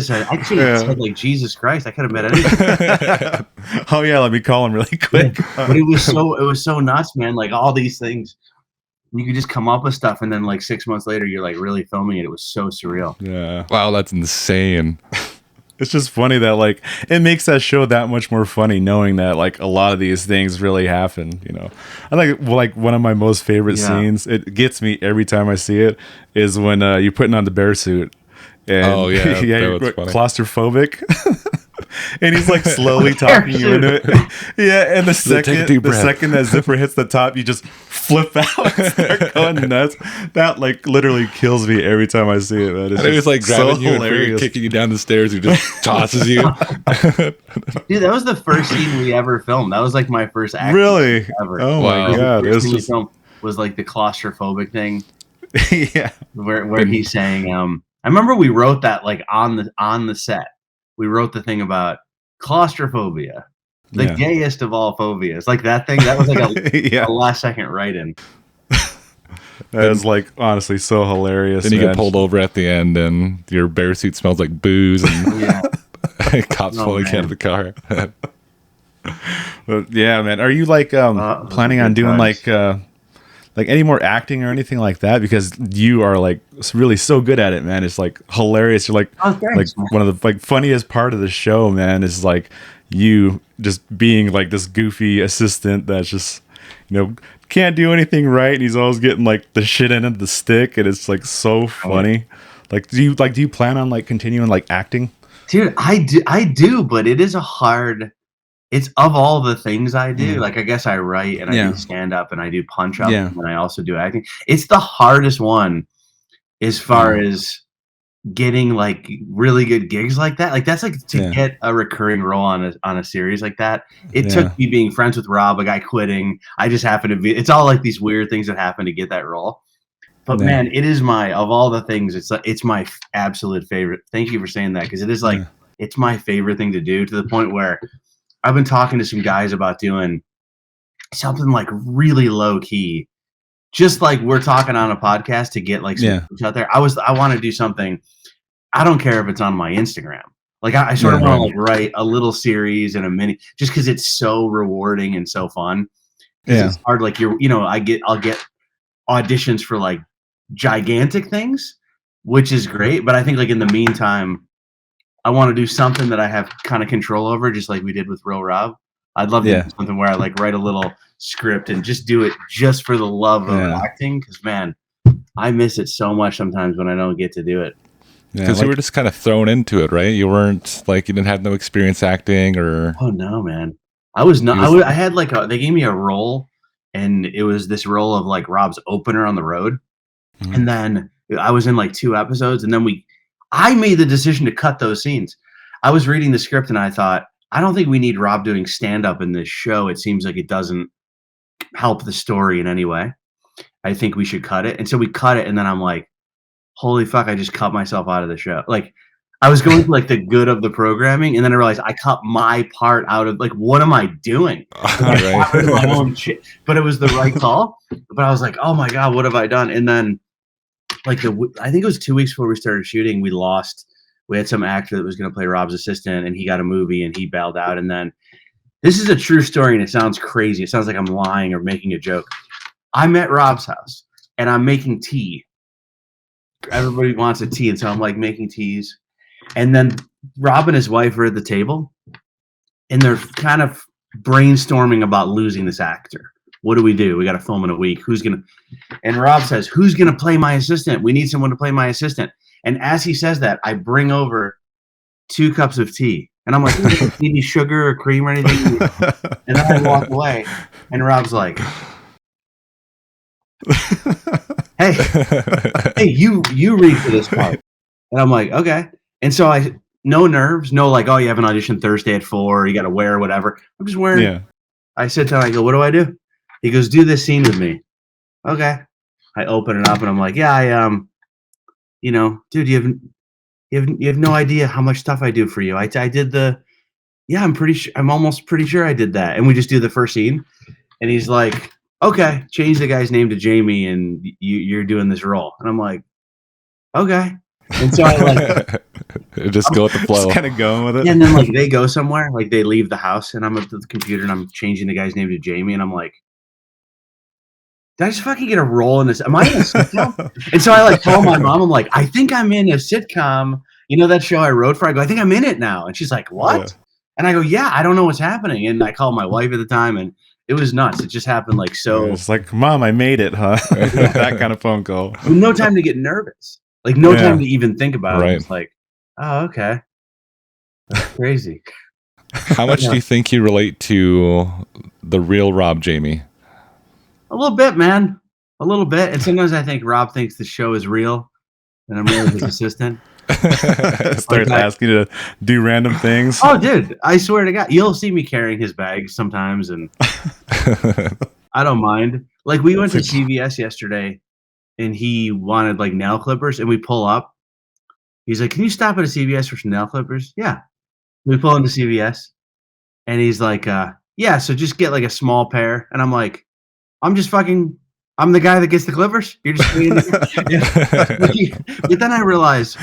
have said like Jesus Christ. I could have met anyone. Oh yeah, let me call him really quick. But it was so nuts, man. Like all these things, you could just come up with stuff, and then like 6 months later, you're like really filming it. It was so surreal. Yeah. Wow, that's insane. It's just funny that like it makes that show that much more funny knowing that like a lot of these things really happen. You know, I like one of my most favorite scenes. It gets me every time I see it. Is when you're putting on the bear suit. And, yeah, you're claustrophobic. And he's like slowly talking you into it. Yeah, and the second that zipper hits the top, you just flip out and start going nuts. That like literally kills me every time I see it, man. It's like grabbing you and kicking you down the stairs. He just tosses you. Dude, that was the first scene we ever filmed. That was like my first acting really ever. Oh my god, it was like the claustrophobic thing. Yeah, where he's saying, I remember we wrote that like on the set. We wrote the thing about claustrophobia, the gayest of all phobias. Like that thing, that was like a last second write-in. That is like honestly so hilarious. Then you get pulled over at the end, and your bear suit smells like booze, and cops pulling you out of the car. But yeah, man. Are you like planning on doing like any more acting or anything like that? Because you are like really so good at it, man. It's like hilarious. You're like one of the like funniest part of the show, man, is like you just being like this goofy assistant that's just, you know, can't do anything right, and he's always getting like the shit end of the stick, and it's like so funny. Like do you plan on like continuing like acting? Dude, I do, but it is a hard. It's of all the things I do, like I guess I write and I do stand up and I do punch up and I also do acting. It's the hardest one as far as getting like really good gigs like that. Like that's like to get a recurring role on a series like that. It took me being friends with Rob, a guy quitting. I just happened to be. It's all like these weird things that happen to get that role. But man, it is of all the things. It's my absolute favorite. Thank you for saying that, because it is like it's my favorite thing to do, to the point where I've been talking to some guys about doing something like really low key, just like we're talking on a podcast to get like some out there. I want to do something. I don't care if it's on my Instagram. Like I sort of want to like write a little series and a mini, just because it's so rewarding and so fun. It's hard. Like I'll get auditions for like gigantic things, which is great. But I think like in the meantime, I want to do something that I have kind of control over, just like we did with Real Rob. I'd love to do something where I like write a little script and just do it just for the love of acting. Because man, I miss it so much sometimes when I don't get to do it. Because you were just kind of thrown into it, right? You weren't like, you didn't have no experience acting or. Oh no, man. I was not. I had like they gave me a role, and it was this role of like Rob's opener on the road, and then I was in like 2 episodes, and then I made the decision to cut those scenes. I was reading the script and I thought, I don't think we need Rob doing stand-up in this show. It seems like it doesn't help the story in any way. I think we should cut it. And so we cut it, and then I'm like, holy fuck, I just cut myself out of the show. Like I was going for like the good of the programming, and then I realized I cut my part out of like, what am I doing? My own shit. But it was the right call. But I was like, oh my God, what have I done? And then like I think it was 2 weeks before we started shooting, we had some actor that was going to play Rob's assistant, and he got a movie and he bailed out. And then This is a true story, and it sounds crazy. It sounds like I'm lying or making a joke. I'm at Rob's house, and I'm making tea. Everybody wants a tea, and so I'm like making teas. And then Rob and his wife are at the table, and they're kind of brainstorming about losing this actor. What do? We got to film in a week. Who's going to? And Rob says, who's going to play my assistant? We need someone to play my assistant. And as he says that, I bring over 2 cups of tea. And I'm like, need any sugar or cream or anything? And then I walk away, and Rob's like, hey, you read for this part. And I'm like, okay. And so no nerves, no like, oh, you have an audition Thursday at 4, you got to wear whatever. I'm just wearing. Yeah. I sit down, I go, what do I do? He goes, do this scene with me. Okay. I open it up, and I'm like, yeah, dude, you have no idea how much stuff I do for you. I did I'm almost pretty sure I did that. And we just do the first scene, and he's like, okay, change the guy's name to Jamie, and you're doing this role. And I'm like, okay. And so I like just go with the flow. Just kind of going with it. And then like they go somewhere, like they leave the house, and I'm at the computer and I'm changing the guy's name to Jamie, and I'm like, did I just fucking get a role in this? Am I in a sitcom? And so I like told my mom, I'm like, I think I'm in a sitcom. You know that show I wrote for? I go, I think I'm in it now. And she's like, what? Yeah. And I go, yeah, I don't know what's happening. And I called my wife at the time, and it was nuts. It just happened like so. It's like, Mom, I made it, huh? That kind of phone call. No time to get nervous. Like no time to even think about it. It's like, oh, okay. That's crazy. How much do you think you relate to the real Rob Jamie? A little bit, man. A little bit. And sometimes I think Rob thinks the show is real, and I'm really his assistant. Starts asking you to do random things. Oh, dude, I swear to God, you'll see me carrying his bags sometimes, and I don't mind. Like we went to CBS yesterday, and he wanted like nail clippers, and we pull up. He's like, "Can you stop at a CBS for some nail clippers?" Yeah. We pull into CBS, and he's like, "Yeah, so just get like a small pair." And I'm like, I'm the guy that gets the clippers. You're just But then I realized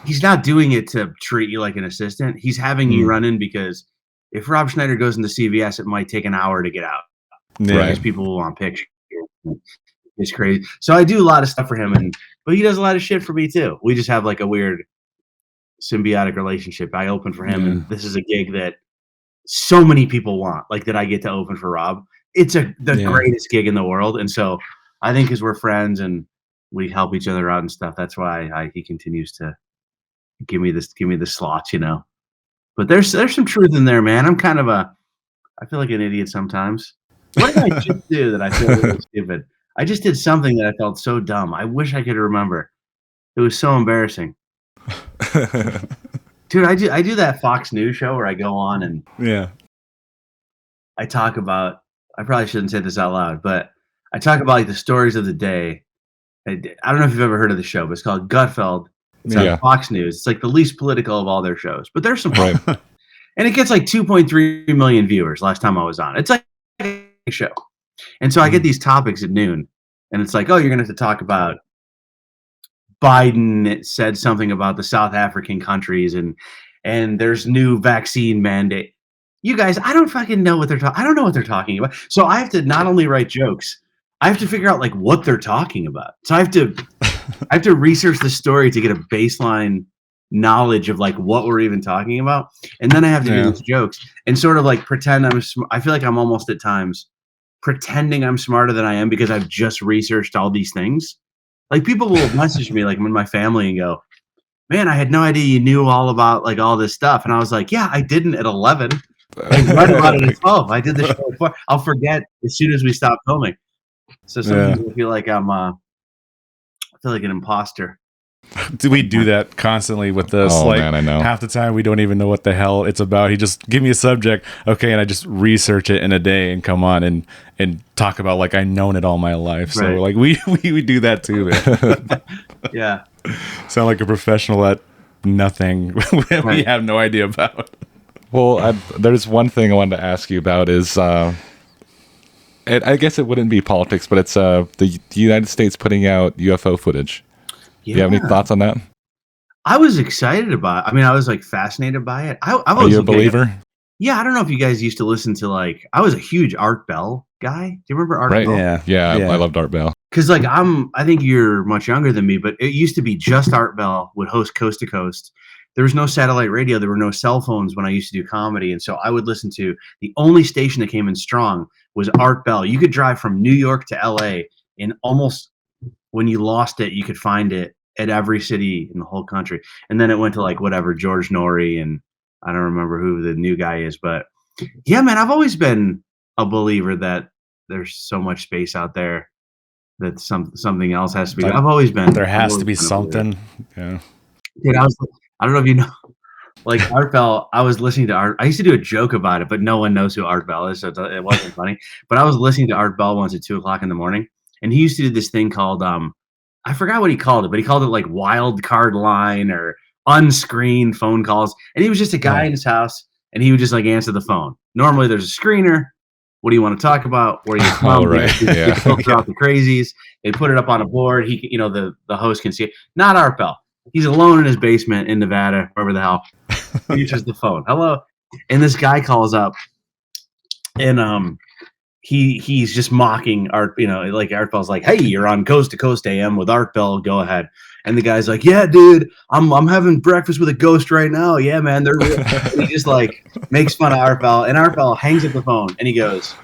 he's not doing it to treat you like an assistant. He's having you run in because if Rob Schneider goes into CBS, it might take an hour to get out. Because people will want pictures. It's crazy. So I do a lot of stuff for him, but he does a lot of shit for me too. We just have like a weird symbiotic relationship. I open for him, and this is a gig that so many people want, like that I get to open for Rob. It's the greatest gig in the world, and so I think because we're friends and we help each other out and stuff, that's why he continues to give me the slots, you know. But there's some truth in there, man. I feel like an idiot sometimes. What did I just do that I feel really stupid? I just did something that I felt so dumb. I wish I could remember. It was so embarrassing. Dude, I do that Fox News show where I go on and I talk about. I probably shouldn't say this out loud, but I talk about like the stories of the day. I don't know if you've ever heard of the show, but it's called GUTFELD. It's on Fox News. It's like the least political of all their shows, but there's some and it gets like 2.3 million viewers last time I was on. It's like a show. And so I get these topics at noon, and it's like, oh, you're going to have to talk about Biden said something about the South African countries, and there's new vaccine mandate. You guys, I don't fucking know what they're talking. I don't know what they're talking about. So I have to not only write jokes, I have to figure out like what they're talking about. So I have to research the story to get a baseline knowledge of like what we're even talking about, and then I have to do these jokes and sort of like pretend I feel like I'm almost at times pretending I'm smarter than I am because I've just researched all these things. Like people will message me like in my family and go, "Man, I had no idea you knew all about like all this stuff," and I was like, "Yeah, I didn't at 11. I read about it at 12. I did the show at 4. I'll forget as soon as we stop filming." So sometimes I feel like I feel like an imposter. Do we do that constantly with this? Oh, man, I know. Half the time we don't even know what the hell it's about. He just give me a subject, okay, and I just research it in a day and come on and talk about like I've known it all my life. So like we do that too, man. Yeah. Sound like a professional at nothing we have no idea about. Well, there's one thing I wanted to ask you about is, I guess it wouldn't be politics, but it's the United States putting out UFO footage. Do you have any thoughts on that? I was excited about it. I mean, I was like fascinated by it. Are you a believer? Yeah, I don't know if you guys used to listen to like I was a huge Art Bell guy. Do you remember Art Right. Bell? Yeah. I loved Art Bell. Because like I think you're much younger than me, but it used to be just Art Bell would host Coast to Coast. There was no satellite radio. There were no cell phones when I used to do comedy, and so I would listen to the only station that came in strong was Art Bell. You could drive from New York to L.A. and almost when you lost it, you could find it at every city in the whole country. And then it went to like whatever George Norrie and I don't remember who the new guy is, but yeah, man, I've always been a believer that there's so much space out there that something else has to be. I've always been. There has to be something. Yeah. Dude, I don't know if you know, like Art Bell. I was listening to Art. I used to do a joke about it, but no one knows who Art Bell is, so it wasn't funny. But I was listening to Art Bell once at 2:00 in the morning, and he used to do this thing called I forgot what he called it, but he called it like wild card line or unscreened phone calls. And he was just a guy in his house, and he would just like answer the phone. Normally, there's a screener. What do you want to talk about? Where are you from? Right. You filter out the crazies. They put it up on a board. He, the host can see it. Not Art Bell. He's alone in his basement in Nevada, wherever the hell. He answers the phone. Hello, and this guy calls up, and he's just mocking Art. Like Art Bell's like, "Hey, you're on Coast to Coast AM with Art Bell. Go ahead." And the guy's like, "Yeah, dude, I'm having breakfast with a ghost right now. Yeah, man, they're real." And he just like makes fun of Art Bell, and Art Bell hangs up the phone and he goes,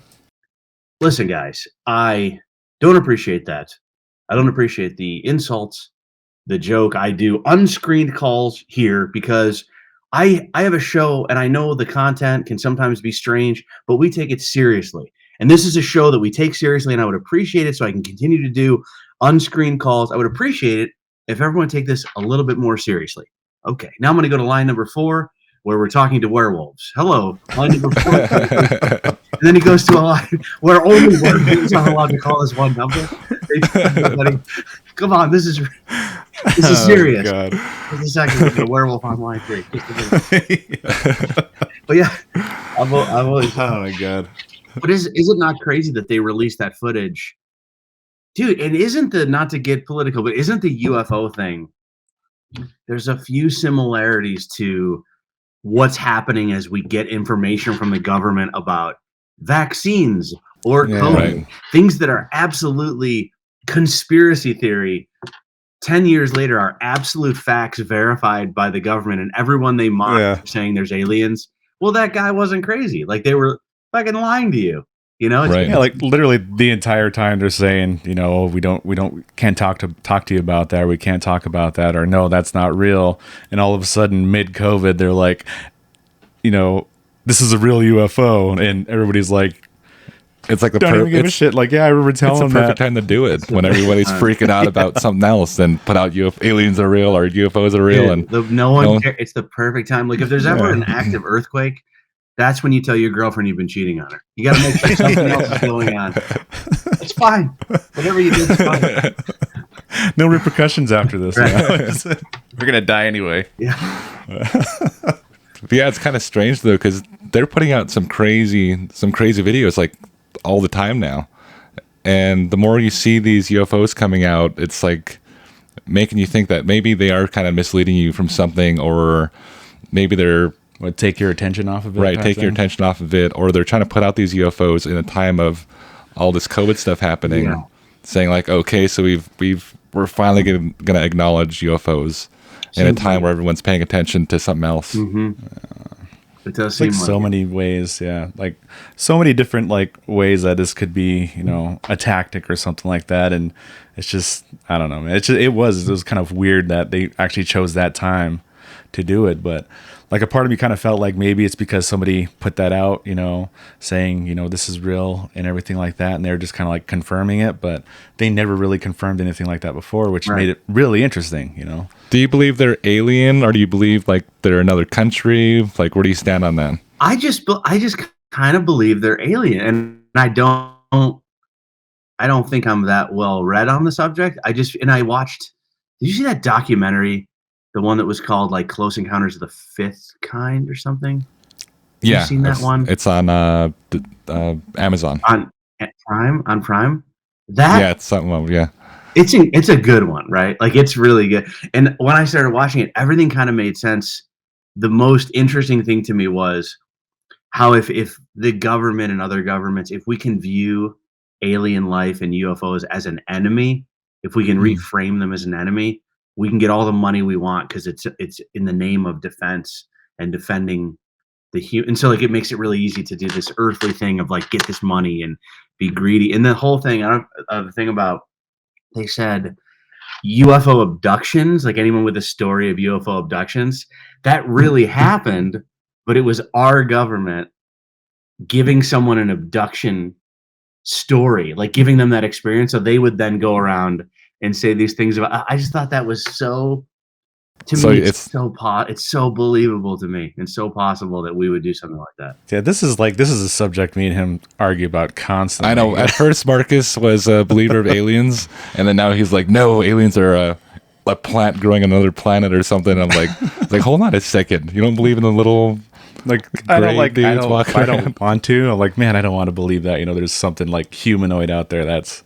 "Listen, guys, I don't appreciate that. I don't appreciate the insults, the joke. I do unscreened calls here because I have a show and I know the content can sometimes be strange, but we take it seriously. And this is a show that we take seriously, and I would appreciate it so I can continue to do unscreened calls. I would appreciate it if everyone take this a little bit more seriously." Okay, now I'm going to go to line number 4, where we're talking to werewolves. Hello, line number 4. And then he goes to a line where only werewolves are allowed to call this one number. Come on, this is serious. God. Just a second, there's a werewolf on line 3. But yeah, I've always. Oh my God. But is it not crazy that they released that footage? Dude, and not to get political, but isn't the UFO thing, there's a few similarities to what's happening as we get information from the government about vaccines or COVID, right. Things that are absolutely conspiracy theory 10 years later are absolute facts verified by the government, and everyone they mock saying there's aliens. Well, that guy wasn't crazy. Like, they were fucking lying to you. Right. Yeah, like literally the entire time they're saying, can't talk to you about that, or we can't talk about that, or no, that's not real. And all of a sudden, mid-COVID, they're like, this is a real UFO, and everybody's like, it's like don't even give a shit. Like, yeah, I remember telling them it's the perfect time to do it when everybody's freaking out about something else, and put out aliens are real or UFOs are real, and no one cares. It's the perfect time. Like, if there's ever an active earthquake, that's when you tell your girlfriend you've been cheating on her. You got to make sure something else is going on. It's fine. Whatever you did is fine. No repercussions after this. Right. We're gonna die anyway. Yeah. Yeah, it's kind of strange though, because they're putting out some crazy videos like all the time now, and the more you see these UFOs coming out, it's like making you think that maybe they are kind of misleading you from something, or maybe they're take your attention off of it. Right, take your attention off of it, or they're trying to put out these UFOs in a time of all this COVID stuff happening, saying like, okay, so we're finally going to acknowledge UFOs in a time where everyone's paying attention to something else. Mm-hmm. It does seem like so many ways, like so many different like ways that this could be, a tactic or something like that, and it's just, I don't know, man. It was kind of weird that they actually chose that time to do it, but like a part of me kind of felt like maybe it's because somebody put that out, saying, this is real and everything like that, and they're just kind of like confirming it, but they never really confirmed anything like that before, which made it really interesting, Do you believe they're alien, or do you believe like they're another country? Like, where do you stand on that? I just kind of believe they're alien, and I don't think I'm that well read on the subject. I watched. Did you see that documentary? The one that was called like Close Encounters of the Fifth Kind or something? Have you seen that one? It's on Amazon. On Prime? It's something, yeah. It's a good one, right? Like, it's really good. And when I started watching it, everything kind of made sense. The most interesting thing to me was how if the government and other governments, if we can view alien life and UFOs as an enemy, if we can reframe them as an enemy, we can get all the money we want because it's in the name of defense and defending and so like it makes it really easy to do this earthly thing of like get this money and be greedy. And the whole thing, the thing about, they said UFO abductions, like anyone with a story of UFO abductions, that really happened, but it was our government giving someone an abduction story, like giving them that experience, so they would then go around and say these things about. I just thought that was so. To me, it's so believable to me, and so possible that we would do something like that. Yeah, this is a subject me and him argue about constantly. I know. At first, Marcus was a believer of aliens, and then now he's like, no, aliens are a plant growing on another planet or something. I'm like, hold on a second. You don't believe in the little I don't want to. I'm like, man, I don't want to believe that. There's something like humanoid out there that's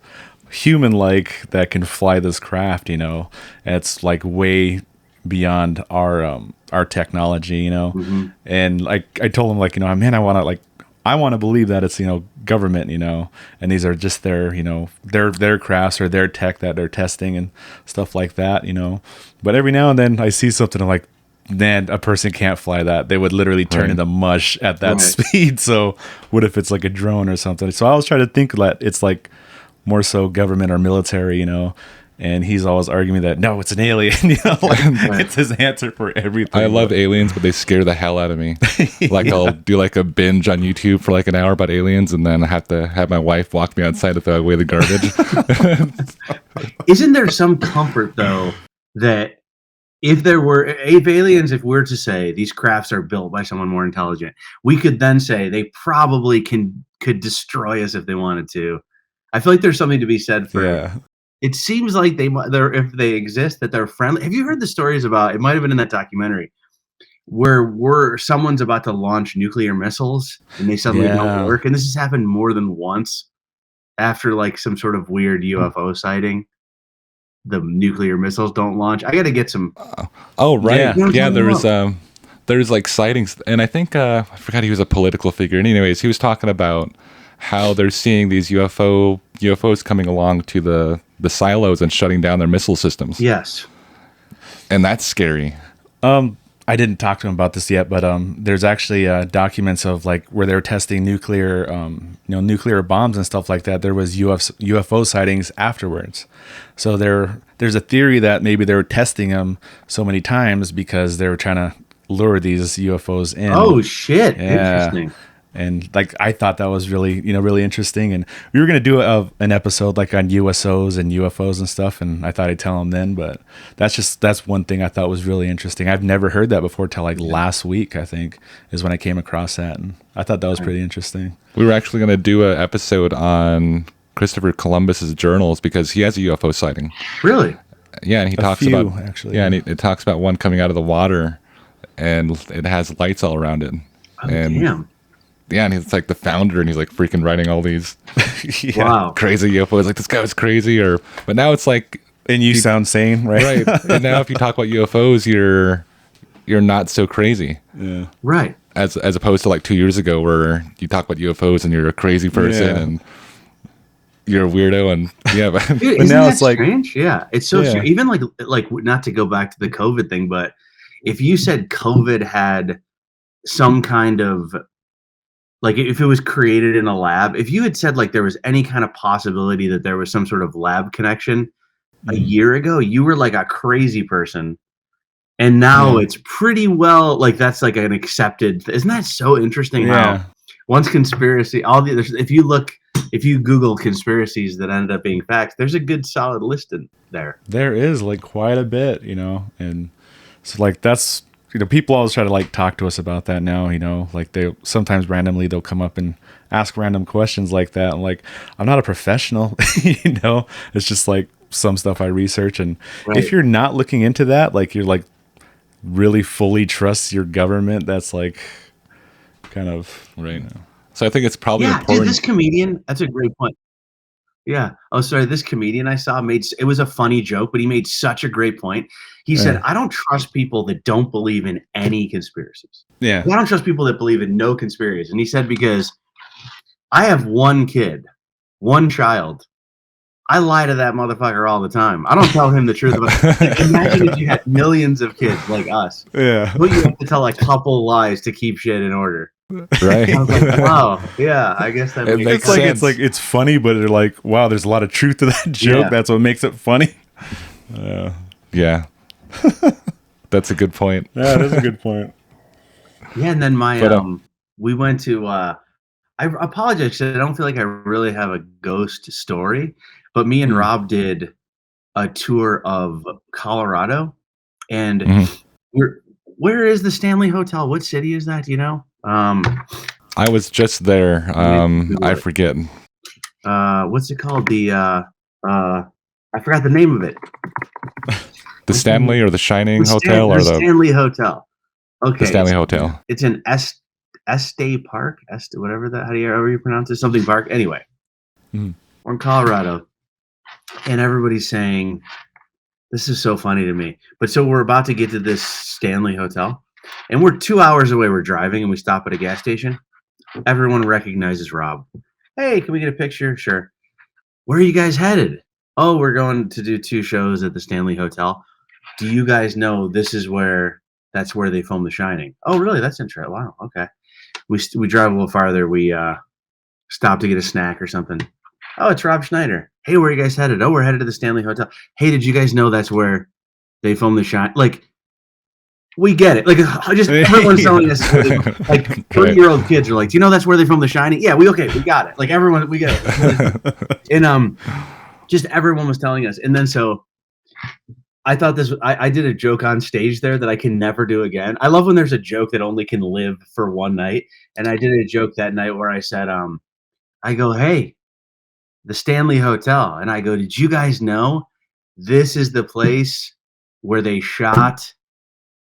human-like that can fly this craft. And it's like way beyond our technology, and like I told him, like, man, I want to believe that it's government, and these are just their crafts or their tech that they're testing and stuff like that, but every now and then I see something, I'm like, man, a person can't fly that. They would literally turn into mush at that speed. So what if it's like a drone or something? So I was trying to think that it's like more so government or military, and he's always arguing that, no, it's an alien. It's his answer for everything. I love aliens, but they scare the hell out of me. Like I'll do like a binge on YouTube for like an hour about aliens, and then I have to have my wife walk me outside to throw away the garbage. Isn't there some comfort though that if we're to say these crafts are built by someone more intelligent, we could then say they probably could destroy us if they wanted to. I feel like there's something to be said for. Yeah. It seems like if they exist, that they're friendly. Have you heard the stories about? It might have been in that documentary where someone's about to launch nuclear missiles and they suddenly don't work, and this has happened more than once after like some sort of weird UFO sighting. The nuclear missiles don't launch. I got to get some. Oh right, yeah. There's like sightings, and I think I forgot he was a political figure. And anyways, he was talking about how they're seeing these UFOs coming along to the silos and shutting down their missile systems. Yes. And that's scary. I didn't talk to him about this yet, but there's actually documents of like where they're testing nuclear bombs and stuff like that. There was UFO sightings afterwards. So there's a theory that maybe they were testing them so many times because they were trying to lure these UFOs in. Oh shit! Yeah. Interesting. And like I thought that was really really interesting, and we were gonna do an episode like on USOs and UFOs and stuff, and I thought I'd tell him then, but that's one thing I thought was really interesting. I've never heard that before till like last week, I think, is when I came across that, and I thought that was pretty interesting. We were actually gonna do an episode on Christopher Columbus's journals because he has a UFO sighting. Really? Yeah, and he talks about actually. Yeah, and it talks about one coming out of the water, and it has lights all around it. Oh, damn. Yeah, and he's like the founder, and he's like freaking writing all these wow. crazy UFOs. Like, this guy was crazy, but now it's like, and you sound sane, right? Right. And now if you talk about UFOs, you're not so crazy. Yeah. Right. As opposed to like 2 years ago, where you talk about UFOs and you're a crazy person and you're a weirdo, and but, Dude, but now it's strange? Yeah, it's so strange. Even like not to go back to the COVID thing, but if you said COVID had some kind of like, if it was created in a lab, if you had said like there was any kind of possibility that there was some sort of lab connection a year ago, you were like a crazy person. And now it's pretty well, like that's like an accepted, isn't that so interesting? How once conspiracy, if you Google conspiracies that ended up being facts, there's a good solid list in there. There is like quite a bit, and so like that's, people always try to like talk to us about that now, like they sometimes randomly they'll come up and ask random questions like that. And like, I'm not a professional, it's just like some stuff I research. And if you're not looking into that, like you're like really fully trust your government, that's like kind of right. So I think it's probably important. Dude, this comedian, that's a great point. Yeah. Oh, sorry. This comedian I saw it was a funny joke, but he made such a great point. He said, I don't trust people that don't believe in any conspiracies. Yeah. I don't trust people that believe in no conspiracies. And he said, because I have one kid, one child. I lie to that motherfucker all the time. I don't tell him the truth about it. Imagine if you had millions of kids like us. Yeah. But you have to tell a couple lies to keep shit in order. Right. I was like, wow. Yeah, I guess that makes sense. It's funny, but they're like, wow, there's a lot of truth to that joke. Yeah. That's what makes it funny. Yeah. That's a good point. Yeah, that's a good point. Yeah, and then we went to I apologize because I don't feel like I really have a ghost story, but me and Rob did a tour of Colorado, and where is the Stanley Hotel? What city is that? Do you know? I was just there. I forget. What's it called? I forgot the name of it. The Stanley or the Shining Hotel or the Stanley Hotel. Okay. The Stanley Hotel. It's in Estee Park, whatever that, however you pronounce it, something park. Anyway, we're in Colorado, and everybody's saying, this is so funny to me. But so we're about to get to this Stanley Hotel, and we're 2 hours away. We're driving, and we stop at a gas station. Everyone recognizes Rob. Hey, can we get a picture? Sure. Where are you guys headed? Oh, we're going to do 2 shows at the Stanley Hotel. Do you guys know that's where they filmed The Shining? Oh, really? That's interesting. Wow. Okay. We drive a little farther. We stop to get a snack or something. Oh, it's Rob Schneider. Hey, where are you guys headed? Oh, we're headed to the Stanley Hotel. Hey, did you guys know that's where they filmed The Shining? Like, we get it. Like, just everyone's telling us. Like, 30-year-old kids are like, do you know that's where they filmed The Shining? Yeah, we got it. Like, everyone, we get it. And just everyone was telling us. And then so I thought I did a joke on stage there that I can never do again. I love when there's a joke that only can live for one night. And I did a joke that night where I said, I go, hey, the Stanley Hotel. And I go, did you guys know this is the place where they shot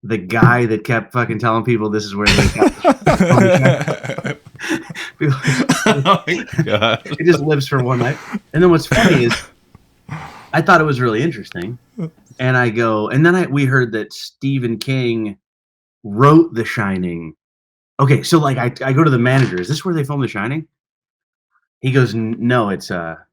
the guy that kept fucking telling people this is where they shot? Oh my God. It just lives for one night. And then what's funny is I thought it was really interesting. And I go, and then we heard that Stephen King wrote The Shining. Okay, so like I go to the manager. Is this where they filmed The Shining? He goes, no, it's a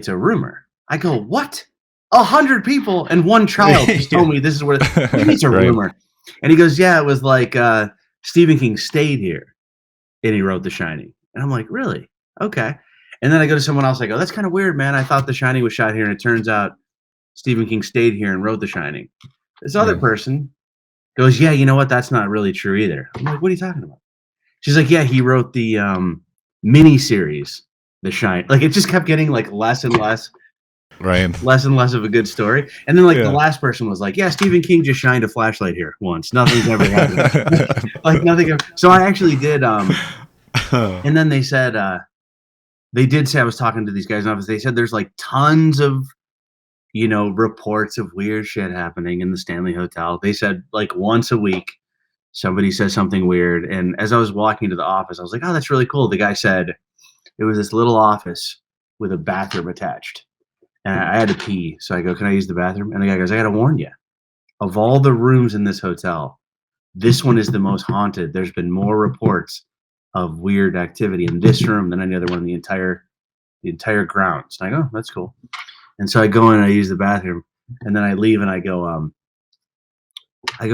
rumor. I go, what? 100 people and one child just told me this is where it's a rumor. And he goes, yeah, it was like Stephen King stayed here and he wrote The Shining. And I'm like, really? Okay. And then I go to someone else. I go, that's kind of weird, man. I thought The Shining was shot here, and it turns out Stephen King stayed here and wrote The Shining. This other person goes, yeah, you know what? That's not really true either. I'm like, what are you talking about? She's like, yeah, he wrote the mini series, The Shining. Like, it just kept getting like less and less. Right. Less and less of a good story. And then like the last person was like, yeah, Stephen King just shined a flashlight here once. Nothing's ever happened. Like nothing ever. So I actually did and then they said they did say, I was talking to these guys in office, they said there's like tons of reports of weird shit happening in the Stanley Hotel. They said like once a week somebody says something weird. And as I was walking to the office, I was like, oh, that's really cool. The guy said it was this little office with a bathroom attached. And I had to pee. So I go, can I use the bathroom? And the guy goes, I got to warn you, of all the rooms in this hotel, this one is the most haunted. There's been more reports of weird activity in this room than any other one in the entire grounds. And I go, that's cool. And so I go in and I use the bathroom, and then I leave and I go,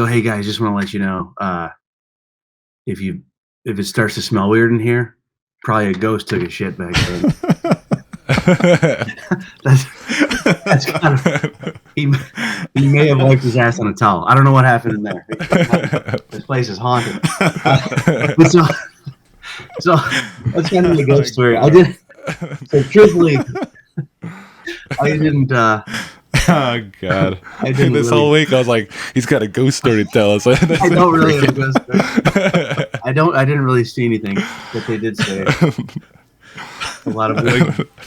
hey guys, just want to let you know, if it starts to smell weird in here, probably a ghost took a shit back then. that's kind of he may have wiped his ass on a towel. I don't know what happened in there. This place is haunted. So that's kind of the ghost story. I did. So truthfully, I didn't. Oh God! This whole week I was like, he's got a ghost story to tell us. I don't really have a ghost story. I didn't really see anything that they did say. A lot of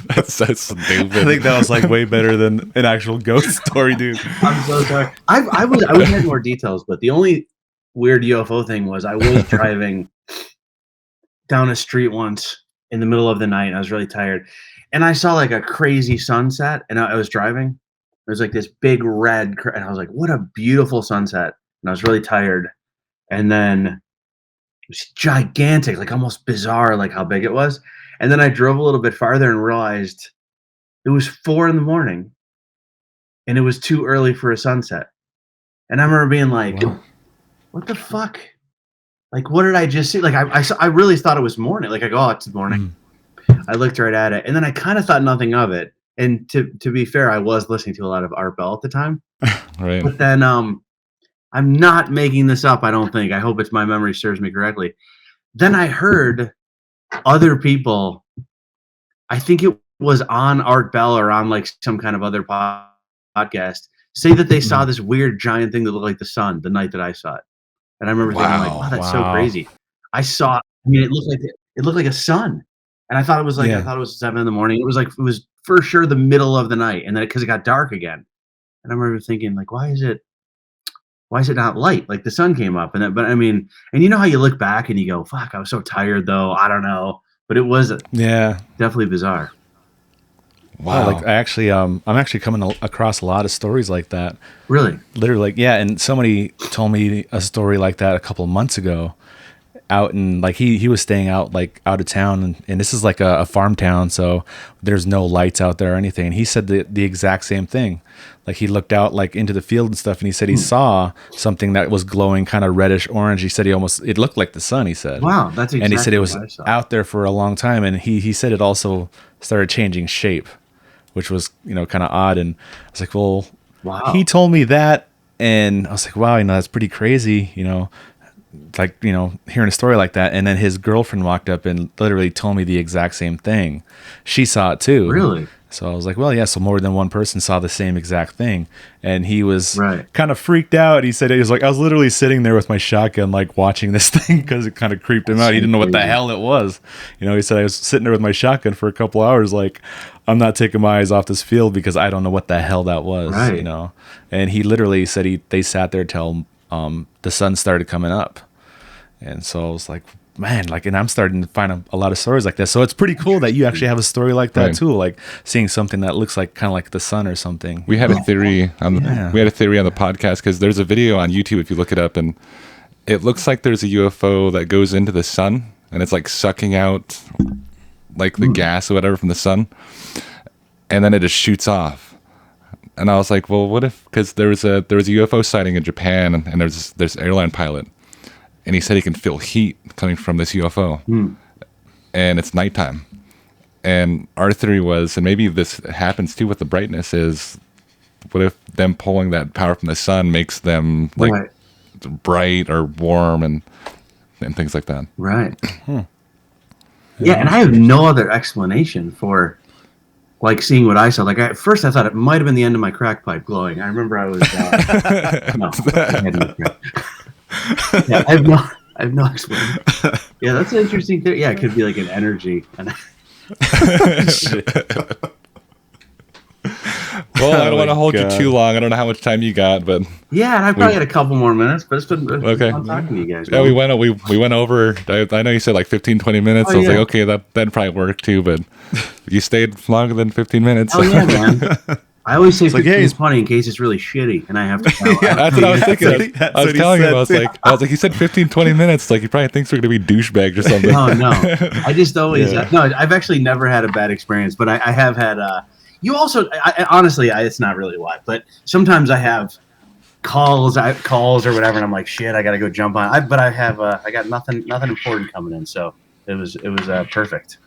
that's stupid. I think that was like way better than an actual ghost story, dude. I'm so sorry. I wish I had more details, but the only weird UFO thing was I was driving down a street once in the middle of the night. And I was really tired. And I saw like a crazy sunset, and I was driving. There was like this big red, and I was like, what a beautiful sunset. And I was really tired. And then it was gigantic, like almost bizarre, like how big it was. And then I drove a little bit farther and realized it was 4 a.m. and it was too early for a sunset. And I remember being like, what the fuck? Like, what did I just see? Like, I really thought it was morning. Like, I go, oh, it's morning. I looked right at it. And then I kind of thought nothing of it. And to be fair, I was listening to a lot of Art Bell at the time. Right. But then I'm not making this up, I don't think. I hope my memory serves me correctly. Then I heard other people, I think it was on Art Bell or on like some kind of other podcast, say that they saw this weird giant thing that looked like the sun the night that I saw it. And I remember thinking like, wow, that's so crazy. I mean, it looked like a sun. And I thought it was like, I thought it was 7 a.m. It was for sure the middle of the night. And then because it got dark again. And I remember thinking like, why is it not light? Like the sun came up but I mean, and you know how you look back and you go, fuck, I was so tired though. I don't know. But it was definitely bizarre. Wow. Like I'm actually coming across a lot of stories like that. Really? Literally, like, yeah. And somebody told me a story like that a couple of months ago out in, like, he was staying out, like, out of town. And this is like a farm town, so there's no lights out there or anything. And he said the exact same thing. Like, he looked out, like, into the field and stuff, and he said he saw something that was glowing kind of reddish orange. He said it looked like the sun, he said. Wow, that's exactly. And he said it was out there for a long time. And he said it also started changing shape, which was, kind of odd. And I was like, well, wow. He told me that, and I was like, wow, that's pretty crazy, like, hearing a story like that. And then his girlfriend walked up and literally told me the exact same thing. She saw it too. Really? So I was like, well, yeah, so more than one person saw the same exact thing. And he was kind of freaked out. He said, I was literally sitting there with my shotgun, like, watching this thing because it kind of creeped him out. He didn't know what the hell it was. He said, I was sitting there with my shotgun for a couple hours, like, I'm not taking my eyes off this field because I don't know what the hell that was, And he literally said they sat there till the sun started coming up. And so I was like, man, like, and I'm starting to find a lot of stories like this. So it's pretty cool that you actually have a story like that too, like seeing something that looks like kind of like the sun or something. We had a theory on the podcast because there's a video on YouTube if you look it up, and it looks like there's a UFO that goes into the sun and it's like sucking out like the gas or whatever from the sun, and then it just shoots off. And I was like, well, what if? Because there was a UFO sighting in Japan, and there's this airline pilot. And he said he can feel heat coming from this UFO. And it's nighttime. And our theory was, and maybe this happens too with the brightness, is what if them pulling that power from the sun makes them like bright or warm and things like that. Right. Yeah, and I have no other explanation for like seeing what I saw. Like at first I thought it might have been the end of my crack pipe glowing. I remember I was no, I had no crack. Yeah, I have no explanation. Yeah, that's an interesting theory. Yeah, it could be like an energy. Well, I don't want to hold you too long. I don't know how much time you got, but yeah, and I probably had a couple more minutes, but it's been fun talking to you guys. Yeah, we went over. I know you said like 15, 20 minutes. So I was like, okay, that'd probably work too, but you stayed longer than 15 minutes. Oh yeah, man. I always say 15 is funny in case it's really shitty and I have to that's what I was thinking. I was telling him, I was like, he said 15, 20 minutes. Like, he probably thinks we're going to be douchebags or something. Oh, no. I just always, no, I've actually never had a bad experience, but I have had, you also, honestly, it's not really why, but sometimes I have calls or whatever, and I'm like, shit, I got to go jump on. But I got nothing important coming in, so it was perfect.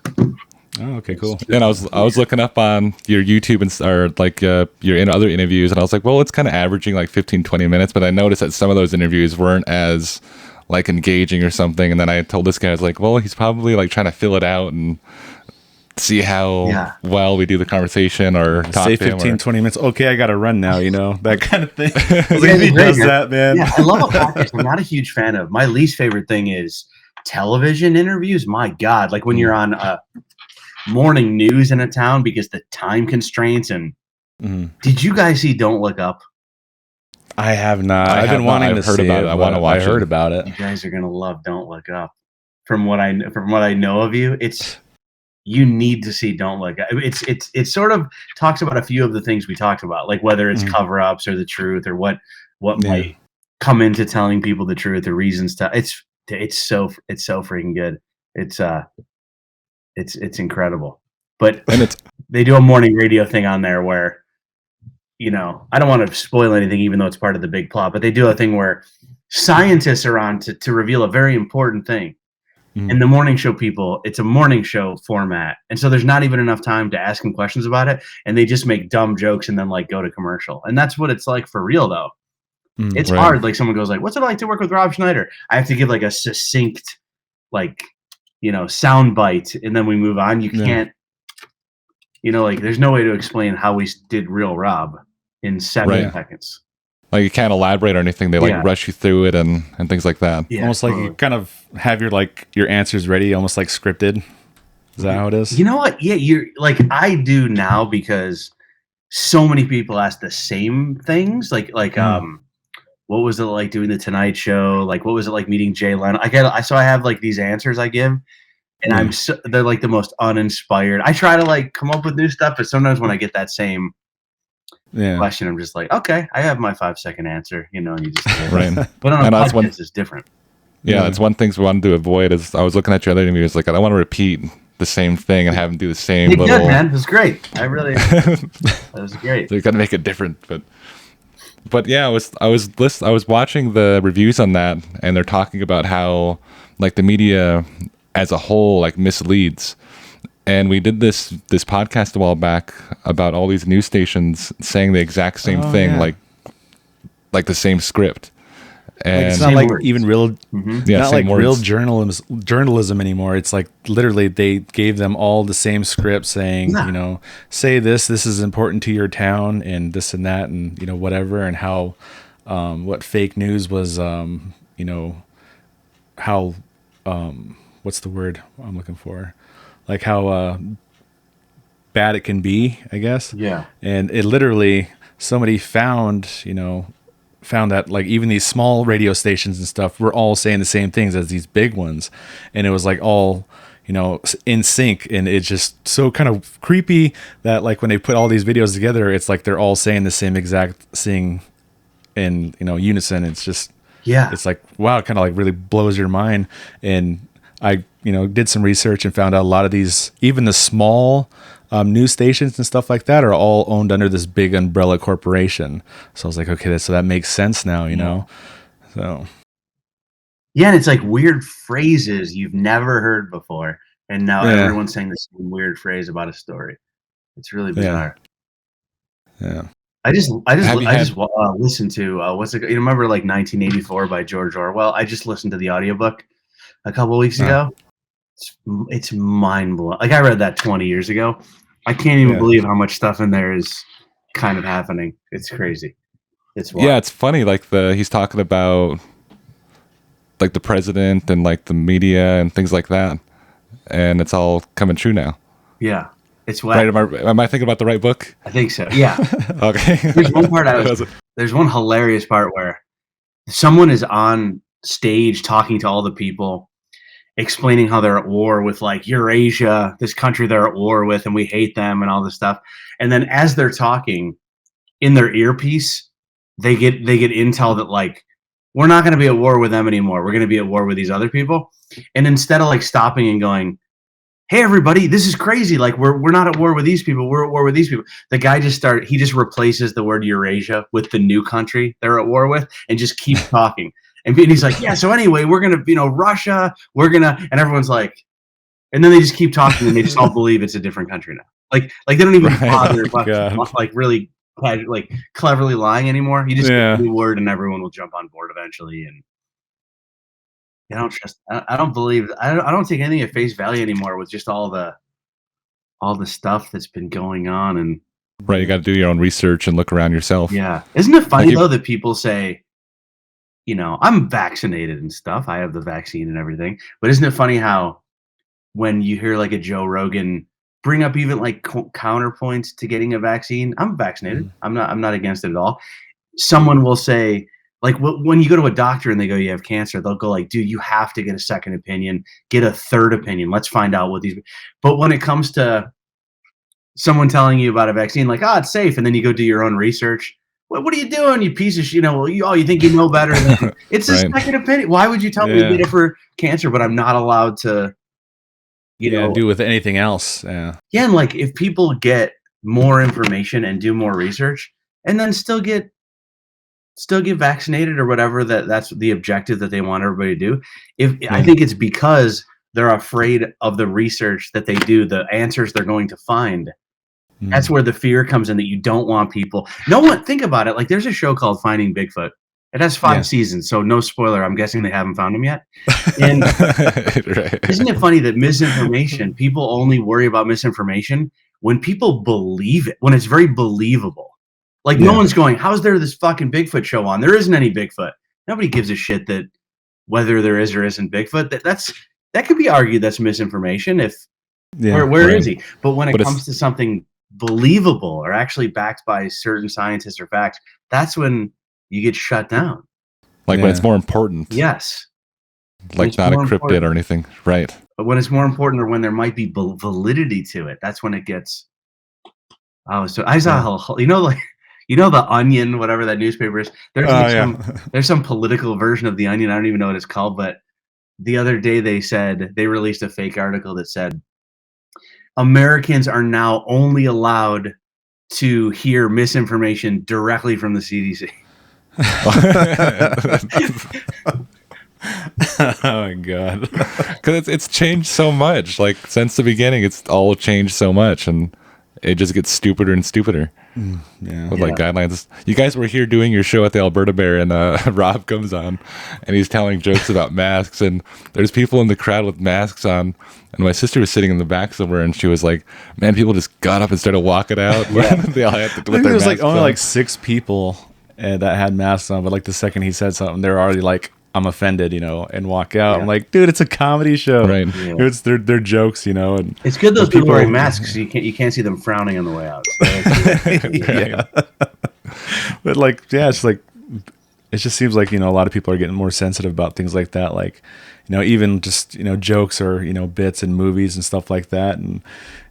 Oh, okay, cool. And I was looking up on your YouTube or like your other interviews, and I was like, well, it's kind of averaging like 15, 20 minutes, but I noticed that some of those interviews weren't as like engaging or something. And then I told this guy, I was like, well, he's probably like trying to fill it out and see how well we do the conversation or talk say to him 15, 20 minutes. Okay, I got to run now, that kind of thing. He does that, man. Yeah, I love a podcast. I'm not a huge fan of. My least favorite thing is television interviews. My God, like when you're on morning news in a town because the time constraints and did you guys see Don't Look Up? I have not. I've been wanting to see it. I want to watch it. I heard about it. You guys are gonna love Don't Look Up. From what I know of you, it's you need to see Don't Look. It sort of talks about a few of the things we talked about, like whether it's cover-ups or the truth or what might come into telling people the truth or reasons to. It's so freaking good. It's incredible. But they do a morning radio thing on there where, you know, I don't want to spoil anything, even though it's part of the big plot, but they do a thing where scientists are on to reveal a very important thing. And the morning show people, it's a morning show format. And so there's not even enough time to ask them questions about it. And they just make dumb jokes and then like go to commercial. And that's what it's like for real though. It's hard. Like someone goes like, what's it like to work with Rob Schneider? I have to give like a succinct, like, you know, sound bite. And then we move on. You can't, you know, like there's no way to explain how we did real Rob in 7 seconds. Like you can't elaborate or anything. They like rush you through it and things like that. Yeah, almost like you kind of have your answers ready, almost like scripted. Is that how it is? You know what? Yeah, you're like I do now because so many people ask the same things. Like what was it like doing the Tonight Show? Like what was it like meeting Jay Leno? So I have like these answers I give, and they're like the most uninspired. I try to like come up with new stuff, but sometimes when I get that same question, I'm just like, okay, I have my 5-second answer, you know, and you just but on a podcast it's different. That's one thing we wanted to avoid. Is I was looking at your other interviews, like I don't want to repeat the same thing and have them do the same little. Good, man, it was great. I really, that was great. So you got to make it different, but yeah, I was watching the reviews on that, and they're talking about how like the media as a whole like misleads. And we did this podcast a while back about all these news stations saying the exact same thing, like the same script. And like it's not like even real, not like real journalism anymore. It's like literally they gave them all the same script saying, you know, say this is important to your town and this and that and, you know, whatever. And how, what fake news was, you know, how, what's the word I'm looking for? Like how bad it can be, I guess. Yeah. And it literally, somebody found that like even these small radio stations and stuff were all saying the same things as these big ones. And it was like all, you know, in sync. And it's just so kind of creepy that like when they put all these videos together, it's like they're all saying the same exact thing in, you know, unison. It's just, it's like, wow, it kind of like really blows your mind. And I, you know, did some research and found out a lot of these, even the small news stations and stuff like that, are all owned under this big umbrella corporation. So I was like, okay, so that makes sense now, you know? So. Yeah, and it's like weird phrases you've never heard before. And now everyone's saying the same weird phrase about a story. It's really bizarre. Yeah. I just listened to, what's it, you remember like 1984 by George Orwell? I just listened to the audiobook a couple of weeks ago. It's mind blowing. Like I read that 20 years ago. I can't even believe how much stuff in there is kind of happening. It's crazy. It's wild. Yeah, it's funny. Like he's talking about like the president and like the media and things like that, and it's all coming true now. Yeah, it's wild. Right, am I thinking about the right book? I think so. Yeah. Okay. There's one part there's one hilarious part where someone is on stage talking to all the people, explaining how they're at war with like Eurasia, this country they're at war with, and we hate them and all this stuff. And then as they're talking in their earpiece, they get intel that like, we're not going to be at war with them anymore. We're going to be at war with these other people. And instead of like stopping and going, hey everybody, this is crazy. Like we're not at war with these people. We're at war with these people. The guy he just replaces the word Eurasia with the new country they're at war with and just keeps talking. And he's like, yeah, so anyway, we're going to, you know, Russia, and everyone's like, and then they just keep talking and they just all believe it's a different country now. Like they don't even bother like really like cleverly lying anymore. You just get a new word and everyone will jump on board eventually. And I don't trust, I don't take anything at face value anymore with just all the stuff that's been going on. And right, you got to do your own research and look around yourself. Yeah. Isn't it funny though that people say, you know, I'm vaccinated and stuff. I have the vaccine and everything. But isn't it funny how when you hear like a Joe Rogan bring up even like counterpoints to getting a vaccine, I'm vaccinated. I'm not against it at all. Someone will say, like when you go to a doctor and they go, you have cancer, they'll go like, dude, you have to get a second opinion, get a third opinion. Let's find out what these. But when it comes to someone telling you about a vaccine, like, oh, it's safe, and then you go do your own research. What are you doing, you piece of shit? You think you know better? It's a second opinion. Why would you tell me to get it for cancer, but I'm not allowed to, do with anything else? Yeah. Yeah, and like if people get more information and do more research, and then still get vaccinated or whatever, that's the objective that they want everybody to do. I think it's because they're afraid of the research that they do, the answers they're going to find. That's where the fear comes in, that you don't want people. No one, think about it. Like there's a show called Finding Bigfoot. It has 5 seasons, so no spoiler. I'm guessing they haven't found him yet. And isn't it funny that misinformation, people only worry about misinformation when people believe it, when it's very believable. Like no one's going, how's there this fucking Bigfoot show on? There isn't any Bigfoot. Nobody gives a shit that whether there is or isn't Bigfoot. That could be argued that's misinformation. If where is he? But when it comes to something believable or actually backed by certain scientists or facts, that's when you get shut down. Like when it's more important. Yes. Like not encrypted or anything. Right. But when it's more important, or when there might be validity to it, that's when it gets. Oh, so I saw the Onion, whatever that newspaper is. There's some political version of the Onion. I don't even know what it's called, but the other day they released a fake article that said Americans are now only allowed to hear misinformation directly from the CDC. Oh my god. Because it's changed so much. Like since the beginning, it's all changed so much, and it just gets stupider and stupider. With like guidelines. You guys were here doing your show at the Alberta Bear, and Rob comes on and he's telling jokes about masks, and there's people in the crowd with masks on, and my sister was sitting in the back somewhere, and she was like, man, people just got up and started walking out. They all had to, with their was like only on. like 6 people that had masks on, but like the second he said something, they're already like, I'm offended, and walk out. I'm like, dude, it's a comedy show. Right. Yeah. It's their jokes, and it's good those people wearing masks. You can't see them frowning on the way out. But like, it's like, it just seems like, a lot of people are getting more sensitive about things like that. Like, even just, jokes or, bits in movies and stuff like that.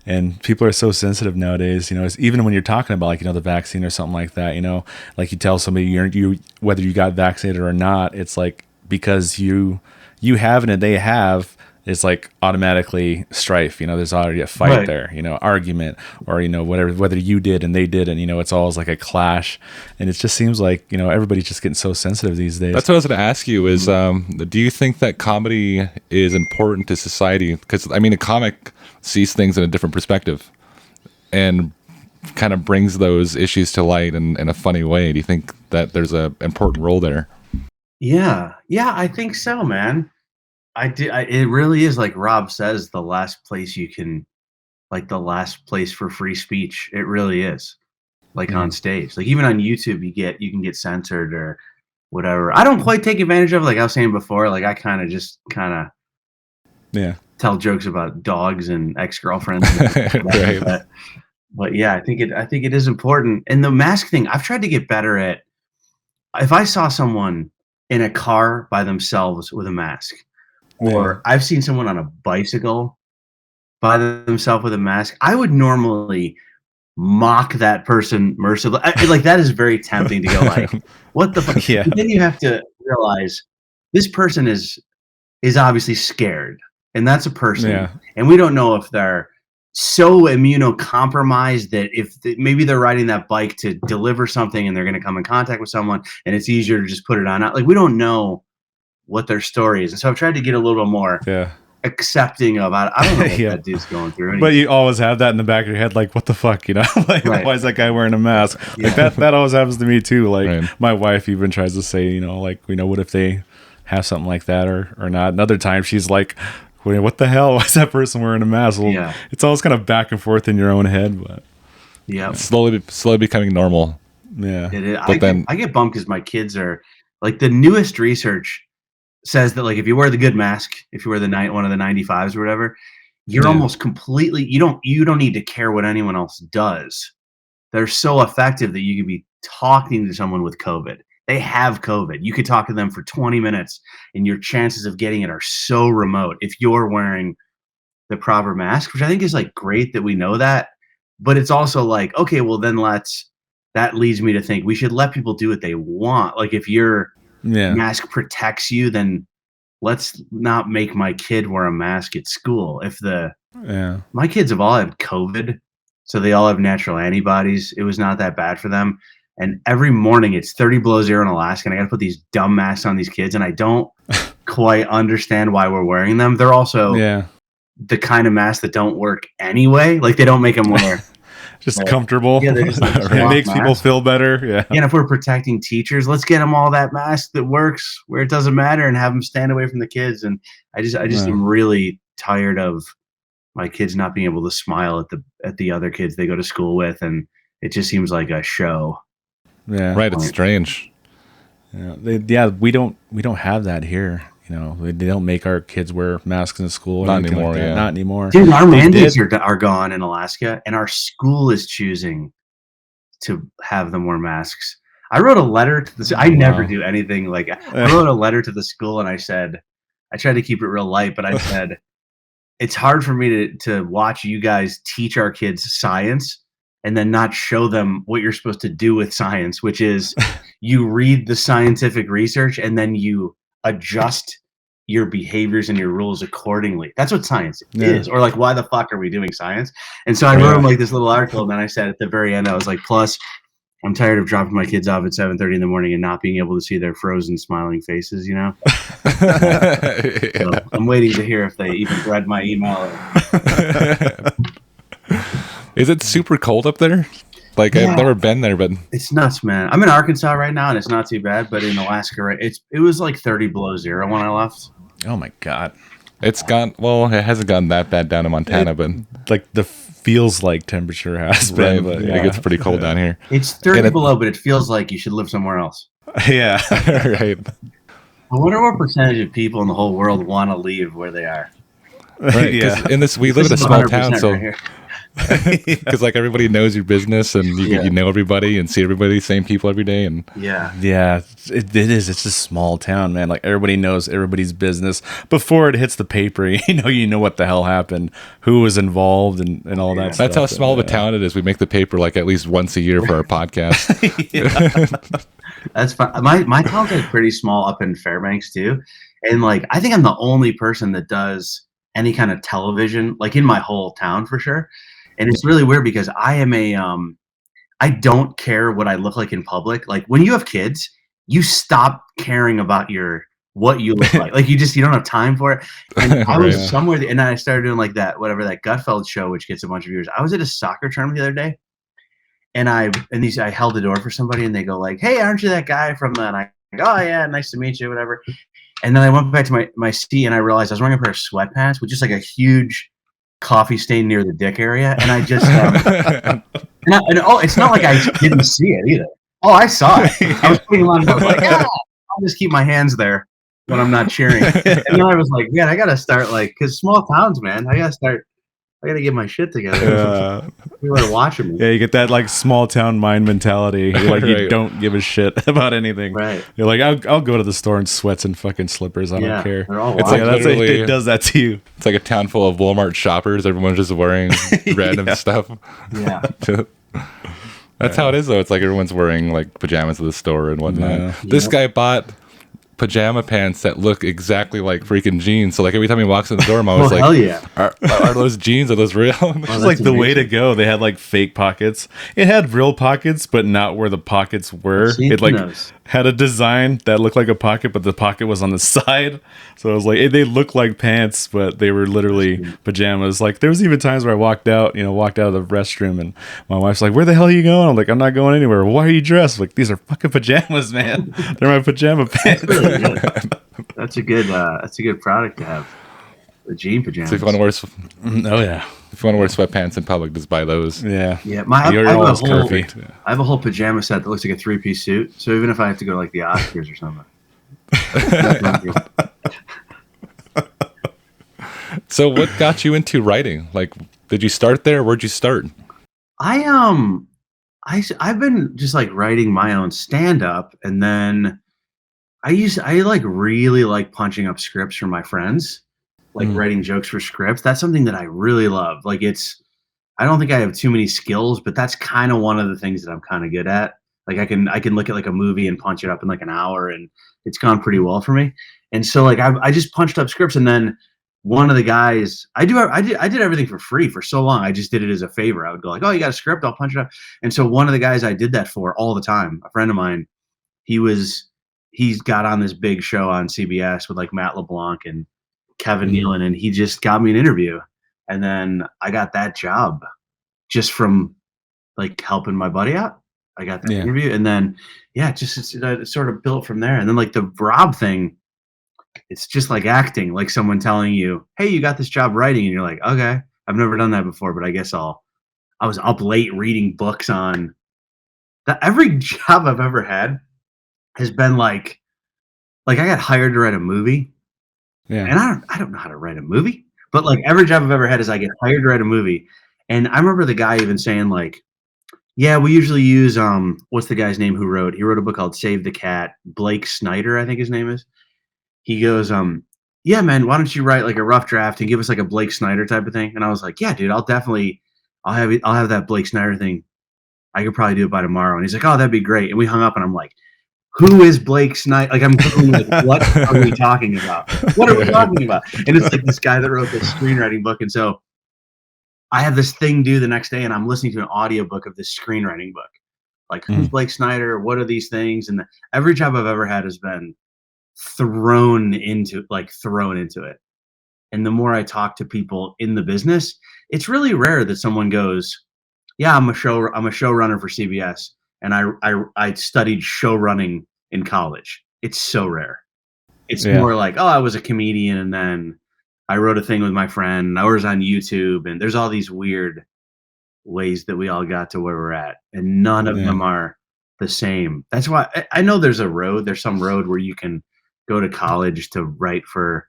And people are so sensitive nowadays, even when you're talking about like, the vaccine or something like that, like you tell somebody you whether you got vaccinated or not, it's like, because you haven't and they have, it's like automatically strife. There's already a fight there, argument, or whatever, whether you did and they did, and it's always like a clash, and it just seems like everybody's just getting so sensitive these days. That's what I was going to ask you. Is do you think that comedy is important to society? Because I mean, a comic sees things in a different perspective, and kind of brings those issues to light in a funny way. Do you think that there's an important role there? Yeah, I think so, man. It really is, like Rob says, the last place for free speech. It really is, like on stage. Like even on YouTube, you can get censored or whatever. I don't quite take advantage of it. Like I was saying before, like I kind of tell jokes about dogs and ex-girlfriends. Right. But yeah, I think it is important. And the mask thing, I've tried to get better at. If I saw someone in a car by themselves with a mask, or I've seen someone on a bicycle by themselves with a mask, I would normally mock that person mercilessly. Like that is very tempting to go like, what the fuck? Yeah. But then you have to realize this person is obviously scared, and that's a person, and we don't know if they're so immunocompromised that maybe they're riding that bike to deliver something and they're going to come in contact with someone, and it's easier to just put it on. Like we don't know what their story is, and so I've tried to get a little more accepting of. I don't know what that dude's going through. But you always have that in the back of your head, like, what the fuck, like, why is that guy wearing a mask? Like that always happens to me too. Like my wife even tries to say, like, what if they have something like that or not? Another time she's like, wait, what the hell? Why is that person wearing a mask? Well, it's always kind of back and forth in your own head, but it's slowly becoming normal. Yeah, it is. I get bummed because my kids are like, the newest research says that like if you wear the good mask, if you wear one of the 95s or whatever, you're almost completely, you don't need to care what anyone else does. They're so effective that you can be talking to someone with COVID they have COVID. You could talk to them for 20 minutes and your chances of getting it are so remote if you're wearing the proper mask, which I think is like great that we know that. But it's also like, okay, well then that leads me to think we should let people do what they want. Like if your mask protects you, then let's not make my kid wear a mask at school. My kids have all had COVID, so they all have natural antibodies. It was not that bad for them. And every morning it's 30 below zero in Alaska, and I got to put these dumb masks on these kids, and I don't quite understand why we're wearing them. They're also the kind of masks that don't work anyway. Like they don't make them wear just comfortable. Yeah, they're just like it makes people feel better. Yeah. And if we're protecting teachers, let's get them all that mask that works where it doesn't matter and have them stand away from the kids. And I just am really tired of my kids not being able to smile at the other kids they go to school with, and it just seems like a show. Yeah, right. It's strange. We don't have that here. You know, they don't make our kids wear masks in school. Not anymore. Like Not anymore. Dude, our mandates are gone in Alaska, and our school is choosing to have them wear masks. I wrote a letter to the. I never do anything like. I wrote a letter to the school, and I said, I tried to keep it real light, but I said, it's hard for me to watch you guys teach our kids science and then not show them what you're supposed to do with science, which is you read the scientific research and then you adjust your behaviors and your rules accordingly. That's what science is. Or like, why the fuck are we doing science? And so I wrote him like this little article, and then I said at the very end, I was like, plus I'm tired of dropping my kids off at 7:30 in the morning and not being able to see their frozen smiling faces, you know? So I'm waiting to hear if they even read my email. Is it super cold up there? Like I've never been there, but it's nuts, man. I'm in Arkansas right now, and it's not too bad. But in Alaska, it was like 30 below zero when I left. Oh my god, it's gone. Well, it hasn't gone that bad down in Montana, but like the feels like temperature has been. But it gets pretty cold down here. It's 30 below, but it feels like you should live somewhere else. Yeah, right. I wonder what percentage of people in the whole world want to leave where they are. Right, we live in a small town, so. Right, because like everybody knows your business and you know everybody and see everybody, same people every day, and it is. It's a small town, man. Like everybody knows everybody's business before it hits the paper. You know what the hell happened, who was involved, and all that. That's how small of a town it is. We make the paper like at least once a year for our podcast. That's fun. My town's like pretty small up in Fairbanks too, and like I think I'm the only person that does any kind of television like in my whole town for sure. And it's really weird because I am I don't care what I look like in public. Like when you have kids, you stop caring about what you look like. Like you don't have time for it. And I was somewhere, and then I started doing like that GUTFELD show, which gets a bunch of viewers. I was at a soccer tournament the other day, and I held the door for somebody, and they go like, "Hey, aren't you that guy from the?" And I go, "Oh yeah, nice to meet you, whatever." And then I went back to my seat, and I realized I was wearing a pair of sweatpants with just like a huge coffee stain near the dick area, and I just it's not like I didn't see it either. Oh, I saw it. I was putting them on. I was like, I'll just keep my hands there when I'm not cheering. And then I was like, man, I gotta start because small towns, man. I gotta get my shit together. People are watching me. Yeah, you get that like small town mind mentality. You're like you don't give a shit about anything. Right. You're like, I'll go to the store in sweats and fucking slippers. I don't care. It's like it does that to you. It's like a town full of Walmart shoppers. Everyone's just wearing random stuff. Yeah. That's how it is though. It's like everyone's wearing like pajamas at the store and whatnot. Yeah. This guy bought pajama pants that look exactly like freaking jeans. So like every time he walks in the door, I'm always like, hell yeah. Are those jeans? Are those real? It's like the way to go. They had like fake pockets. It had real pockets, but not where the pockets were. It like had a design that looked like a pocket, but the pocket was on the side. So it was like they looked like pants, but they were literally pajamas. Like there was even times where I walked out of the restroom, and my wife's like, "Where the hell are you going?" I'm like, "I'm not going anywhere." "Well, why are you dressed?" Like, "These are fucking pajamas, man. They're my pajama pants." That's a good product to have. The jean pajamas. So if you want to wear, if you want to wear sweatpants in public, just buy those. Yeah. I have a whole pajama set that looks like a 3-piece suit. So even if I have to go to like the Oscars or something. So what got you into writing? Like, did you start there? Where'd you start? I I've been just like writing my own stand up, and then I like really like punching up scripts for my friends, like writing jokes for scripts. That's something that I really love. Like I don't think I have too many skills, but that's kind of one of the things that I'm kind of good at. Like I can look at like a movie and punch it up in like an hour, and it's gone pretty well for me. And so like I just punched up scripts, and then one of the guys I did everything for free for so long. I just did it as a favor. I would go like, oh, you got a script? I'll punch it up. And so one of the guys I did that for all the time, a friend of mine, he's got on this big show on CBS with like Matt LeBlanc and Kevin Nealon, and he just got me an interview. And then I got that job just from like helping my buddy out. I got the interview, and then it sort of built from there. And then like the Rob thing, it's just like acting, like someone telling you, "Hey, you got this job writing," and you're like, "Okay, I've never done that before, but I guess I was up late reading books on that." Every job I've ever had has been like I got hired to write a movie, and I don't know how to write a movie, but like every job I've ever had is I get hired to write a movie. And I remember the guy even saying like, yeah, we usually use what's the guy's name he wrote a book called Save the Cat, Blake Snyder, I think his name is. He goes, yeah, man, why don't you write like a rough draft and give us like a Blake Snyder type of thing? And I was like, yeah, dude, I'll have that Blake Snyder thing. I could probably do it by tomorrow. And he's like, oh, that'd be great. And we hung up, and I'm like, who is Blake Snyder? Like, I'm going like, what are we talking about? What are we talking about? And it's like this guy that wrote this screenwriting book. And so I have this thing due the next day, and I'm listening to an audiobook of this screenwriting book. Like, who's Blake Snyder? What are these things? And every job I've ever had has been thrown into it. And the more I talk to people in the business, it's really rare that someone goes, yeah, I'm a showrunner for CBS, and I studied show running in college. It's so rare. It's more like, oh, I was a comedian, and then I wrote a thing with my friend. I was on YouTube, and there's all these weird ways that we all got to where we're at, and none of them are the same. That's why I know there's some road where you can go to college to write for.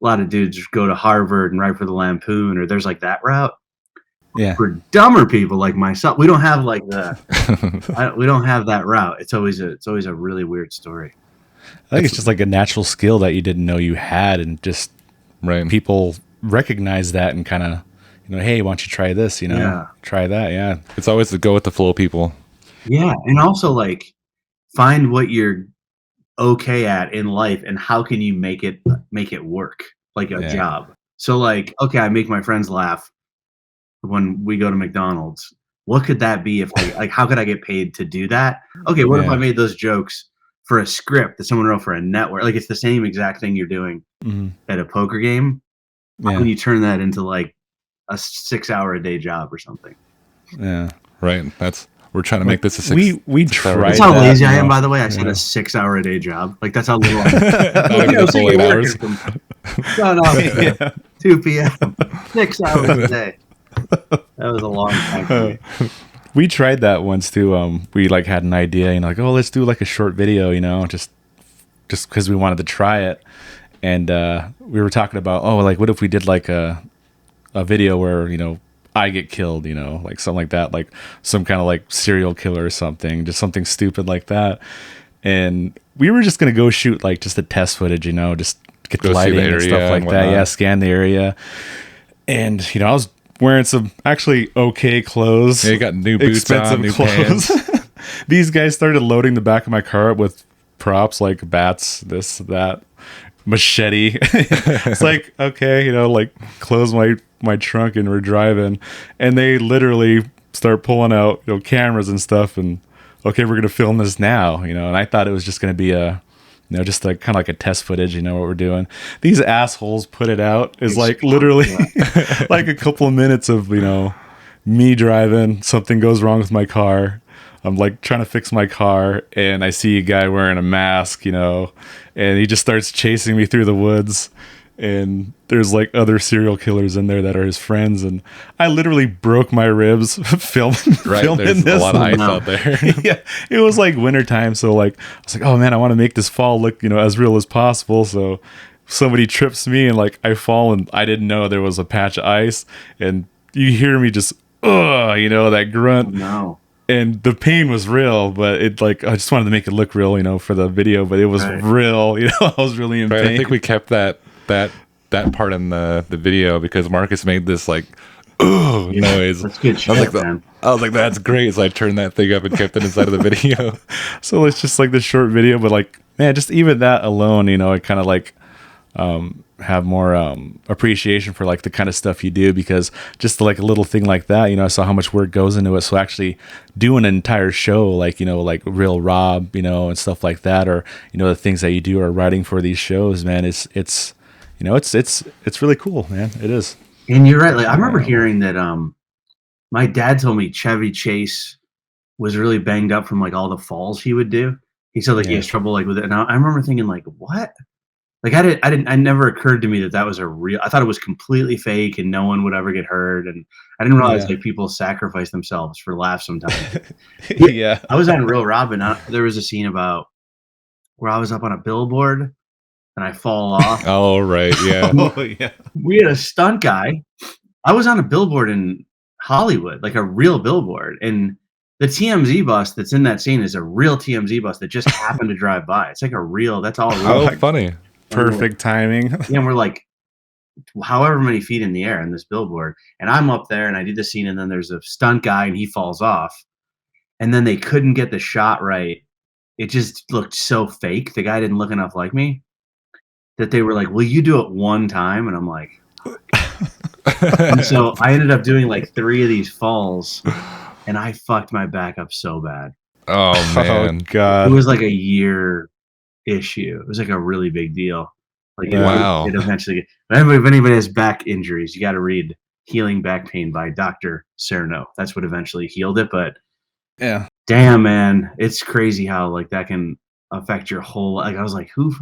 A lot of dudes go to Harvard and write for the Lampoon, or there's like that route. Yeah. For dumber people like myself, we don't have like we don't have that route. It's always a really weird story. I think it's just like a natural skill that you didn't know you had, and just people recognize that and kind of, hey, why don't you try this? Try that. Yeah, it's always the go with the flow people. Yeah, and also like find what you're okay at in life, and how can you make it work like a job. So like, okay, I make my friends laugh when we go to McDonald's. What could that be if how could I get paid to do that? Okay, what if I made those jokes for a script that someone wrote for a network? Like, it's the same exact thing you're doing at a poker game. How can you turn that into like a 6-hour-a-day job or something? Yeah, right. We're trying to make this a 6. We tried. That's how lazy I am, by the way. I said a 6-hour-a-day job. Like, that's how little. Not even the full 8 hours. No, 2 p.m. 6 hours a day. That was a long time for me. We tried that once too. We like had an idea, like, oh, let's do like a short video, just because we wanted to try it. And we were talking about, oh, like, what if we did like a video where I get killed, like something like that, like some kind of like serial killer or something, just something stupid like that. And we were just gonna go shoot like just the test footage, just get the lighting and stuff like that. Yeah, scan the area. And I was wearing some actually okay clothes. Yeah, you got new boots on, new pants. These guys started loading the back of my car up with props like bats, this, that, machete. It's like, okay, like close my trunk and we're driving, and they literally start pulling out cameras and stuff, and okay, we're gonna film this now, and I thought it was just gonna be a just like kind of like a test footage, what we're doing. These assholes put it out as like literally like a couple of minutes of me driving, something goes wrong with my car, I'm like trying to fix my car, and I see a guy wearing a mask, and he just starts chasing me through the woods. And there's like other serial killers in there that are his friends, and I literally broke my ribs filming there's this. A lot of ice out there. Yeah, it was like wintertime, so like I was like, oh man, I want to make this fall look as real as possible. So somebody trips me and like I fall, and I didn't know there was a patch of ice, and you hear me just that grunt. No. and the pain was real, but it like I just wanted to make it look real, you know, for the video, but it was real, you know. I was really in pain. I think we kept that part in the video because Marcus made this like noise. That's good shit, man. I was like, that's great. So I turned that thing up and kept it inside of the video. So it's just like this short video, but like, man, just even that alone, you know, it kind of like have more appreciation for like the kind of stuff you do, because just like a little thing like that, you know, I saw how much work goes into it. So actually doing an entire show, like, you know, like Real Rob, you know, and stuff like that, or, you know, the things that you do or writing for these shows, man, it's you know, it's really cool, man. It is. And you're right. Like I remember hearing that my dad told me Chevy Chase was really banged up from like all the falls he would do. He said like he has trouble like with it. And I remember thinking like, what? Like I never occurred to me that was a real. I thought it was completely fake and no one would ever get hurt. And I didn't realize like people sacrifice themselves for laughs sometimes. Yeah. I was on Real Robin. There was a scene about where I was up on a billboard and I fall off. Oh, right. Yeah. Oh, yeah. We had a stunt guy. I was on a billboard in Hollywood, like a real billboard. And the TMZ bus that's in that scene is a real TMZ bus that just happened to drive by. It's like a real, that's all real. Oh, funny. Perfect timing. Yeah, and we're like however many feet in the air in this billboard. And I'm up there and I did the scene, and then there's a stunt guy and he falls off. And then they couldn't get the shot right. It just looked so fake. The guy didn't look enough like me that they were like, will you do it one time? And I'm like, and so I ended up doing like 3 of these falls and I fucked my back up so bad. Oh, man. Oh, God. It was like a year issue. It was like a really big deal. Like wow. It eventually, if anybody has back injuries, you got to read Healing Back Pain by Dr. Cerno. That's what eventually healed it. But yeah, damn, man, it's crazy how like that can affect your whole. Like I was like, who?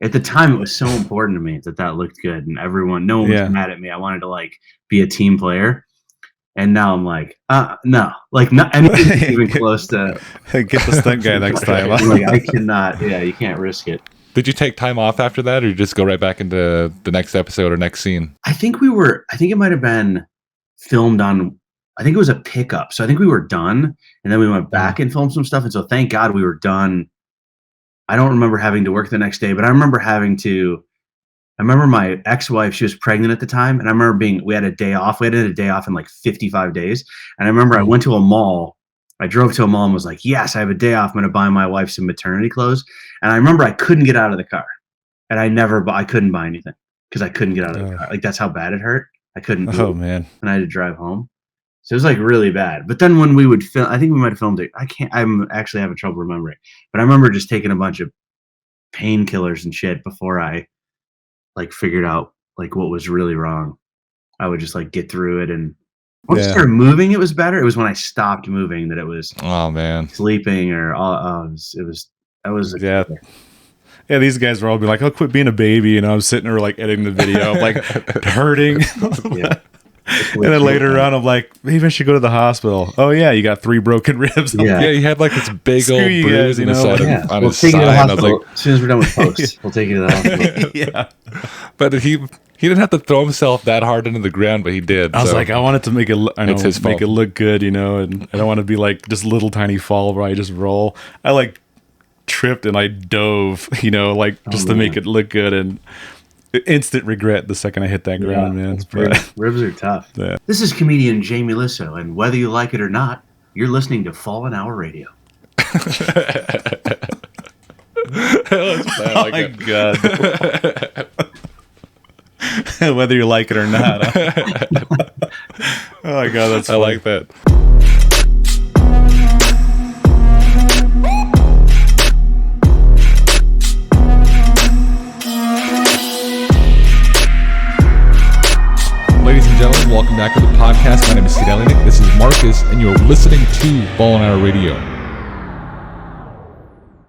At the time, it was so important to me that looked good, and no one was mad at me. I wanted to like be a team player, and now I'm like, no, like not anything even close to get the stunt guy next time. Like I cannot. Yeah, you can't risk it. Did you take time off after that, or you just go right back into the next episode or next scene? I think it might have been filmed on. I think it was a pickup, so I think we were done, and then we went back and filmed some stuff, and so thank God we were done. I don't remember having to work the next day, but I remember my ex-wife, she was pregnant at the time. And I remember we had a day off. We had a day off in like 55 days. And I remember I went to a mall. I drove to a mall and was like, yes, I have a day off. I'm going to buy my wife some maternity clothes. And I remember I couldn't get out of the car, and I couldn't buy anything because I couldn't get out of the car. Like that's how bad it hurt. I couldn't. Oh man. And I had to drive home. So it was like really bad. But then when we would film, I think we might have filmed it. I'm actually having trouble remembering. But I remember just taking a bunch of painkillers and shit before I like figured out like what was really wrong. I would just like get through it, and once I started moving, it was better. It was when I stopped moving that it was sleeping or yeah. Yeah, these guys were all be like, "Oh, quit being a baby," and I'm sitting there like editing the video, like hurting. Yeah. And then later on, I'm like, maybe I should go to the hospital. Oh yeah, you got 3 broken ribs. Yeah, he had like this big old bruise on his we'll side. Take you to the hospital as soon as we're done with post. We'll take you to the hospital. Yeah, but he didn't have to throw himself that hard into the ground, but he did. I was like, I wanted to make it. Make it look good, you know, and I don't want to be like just a little tiny fall where I just roll. I like tripped and I dove, you know, like just to make it look good, and instant regret the second I hit that ground, man. Ribs are tough. Yeah. This is comedian Jamie Lissow, and whether you like it or not, you're listening to Fallen Hour Radio. Oh my God. Whether you like it or not. Oh my God, that's funny. I like that. Ladies and gentlemen, welcome back to the podcast. My name is Stanley. This is Marcus, and you're listening to Fallen Hour Radio.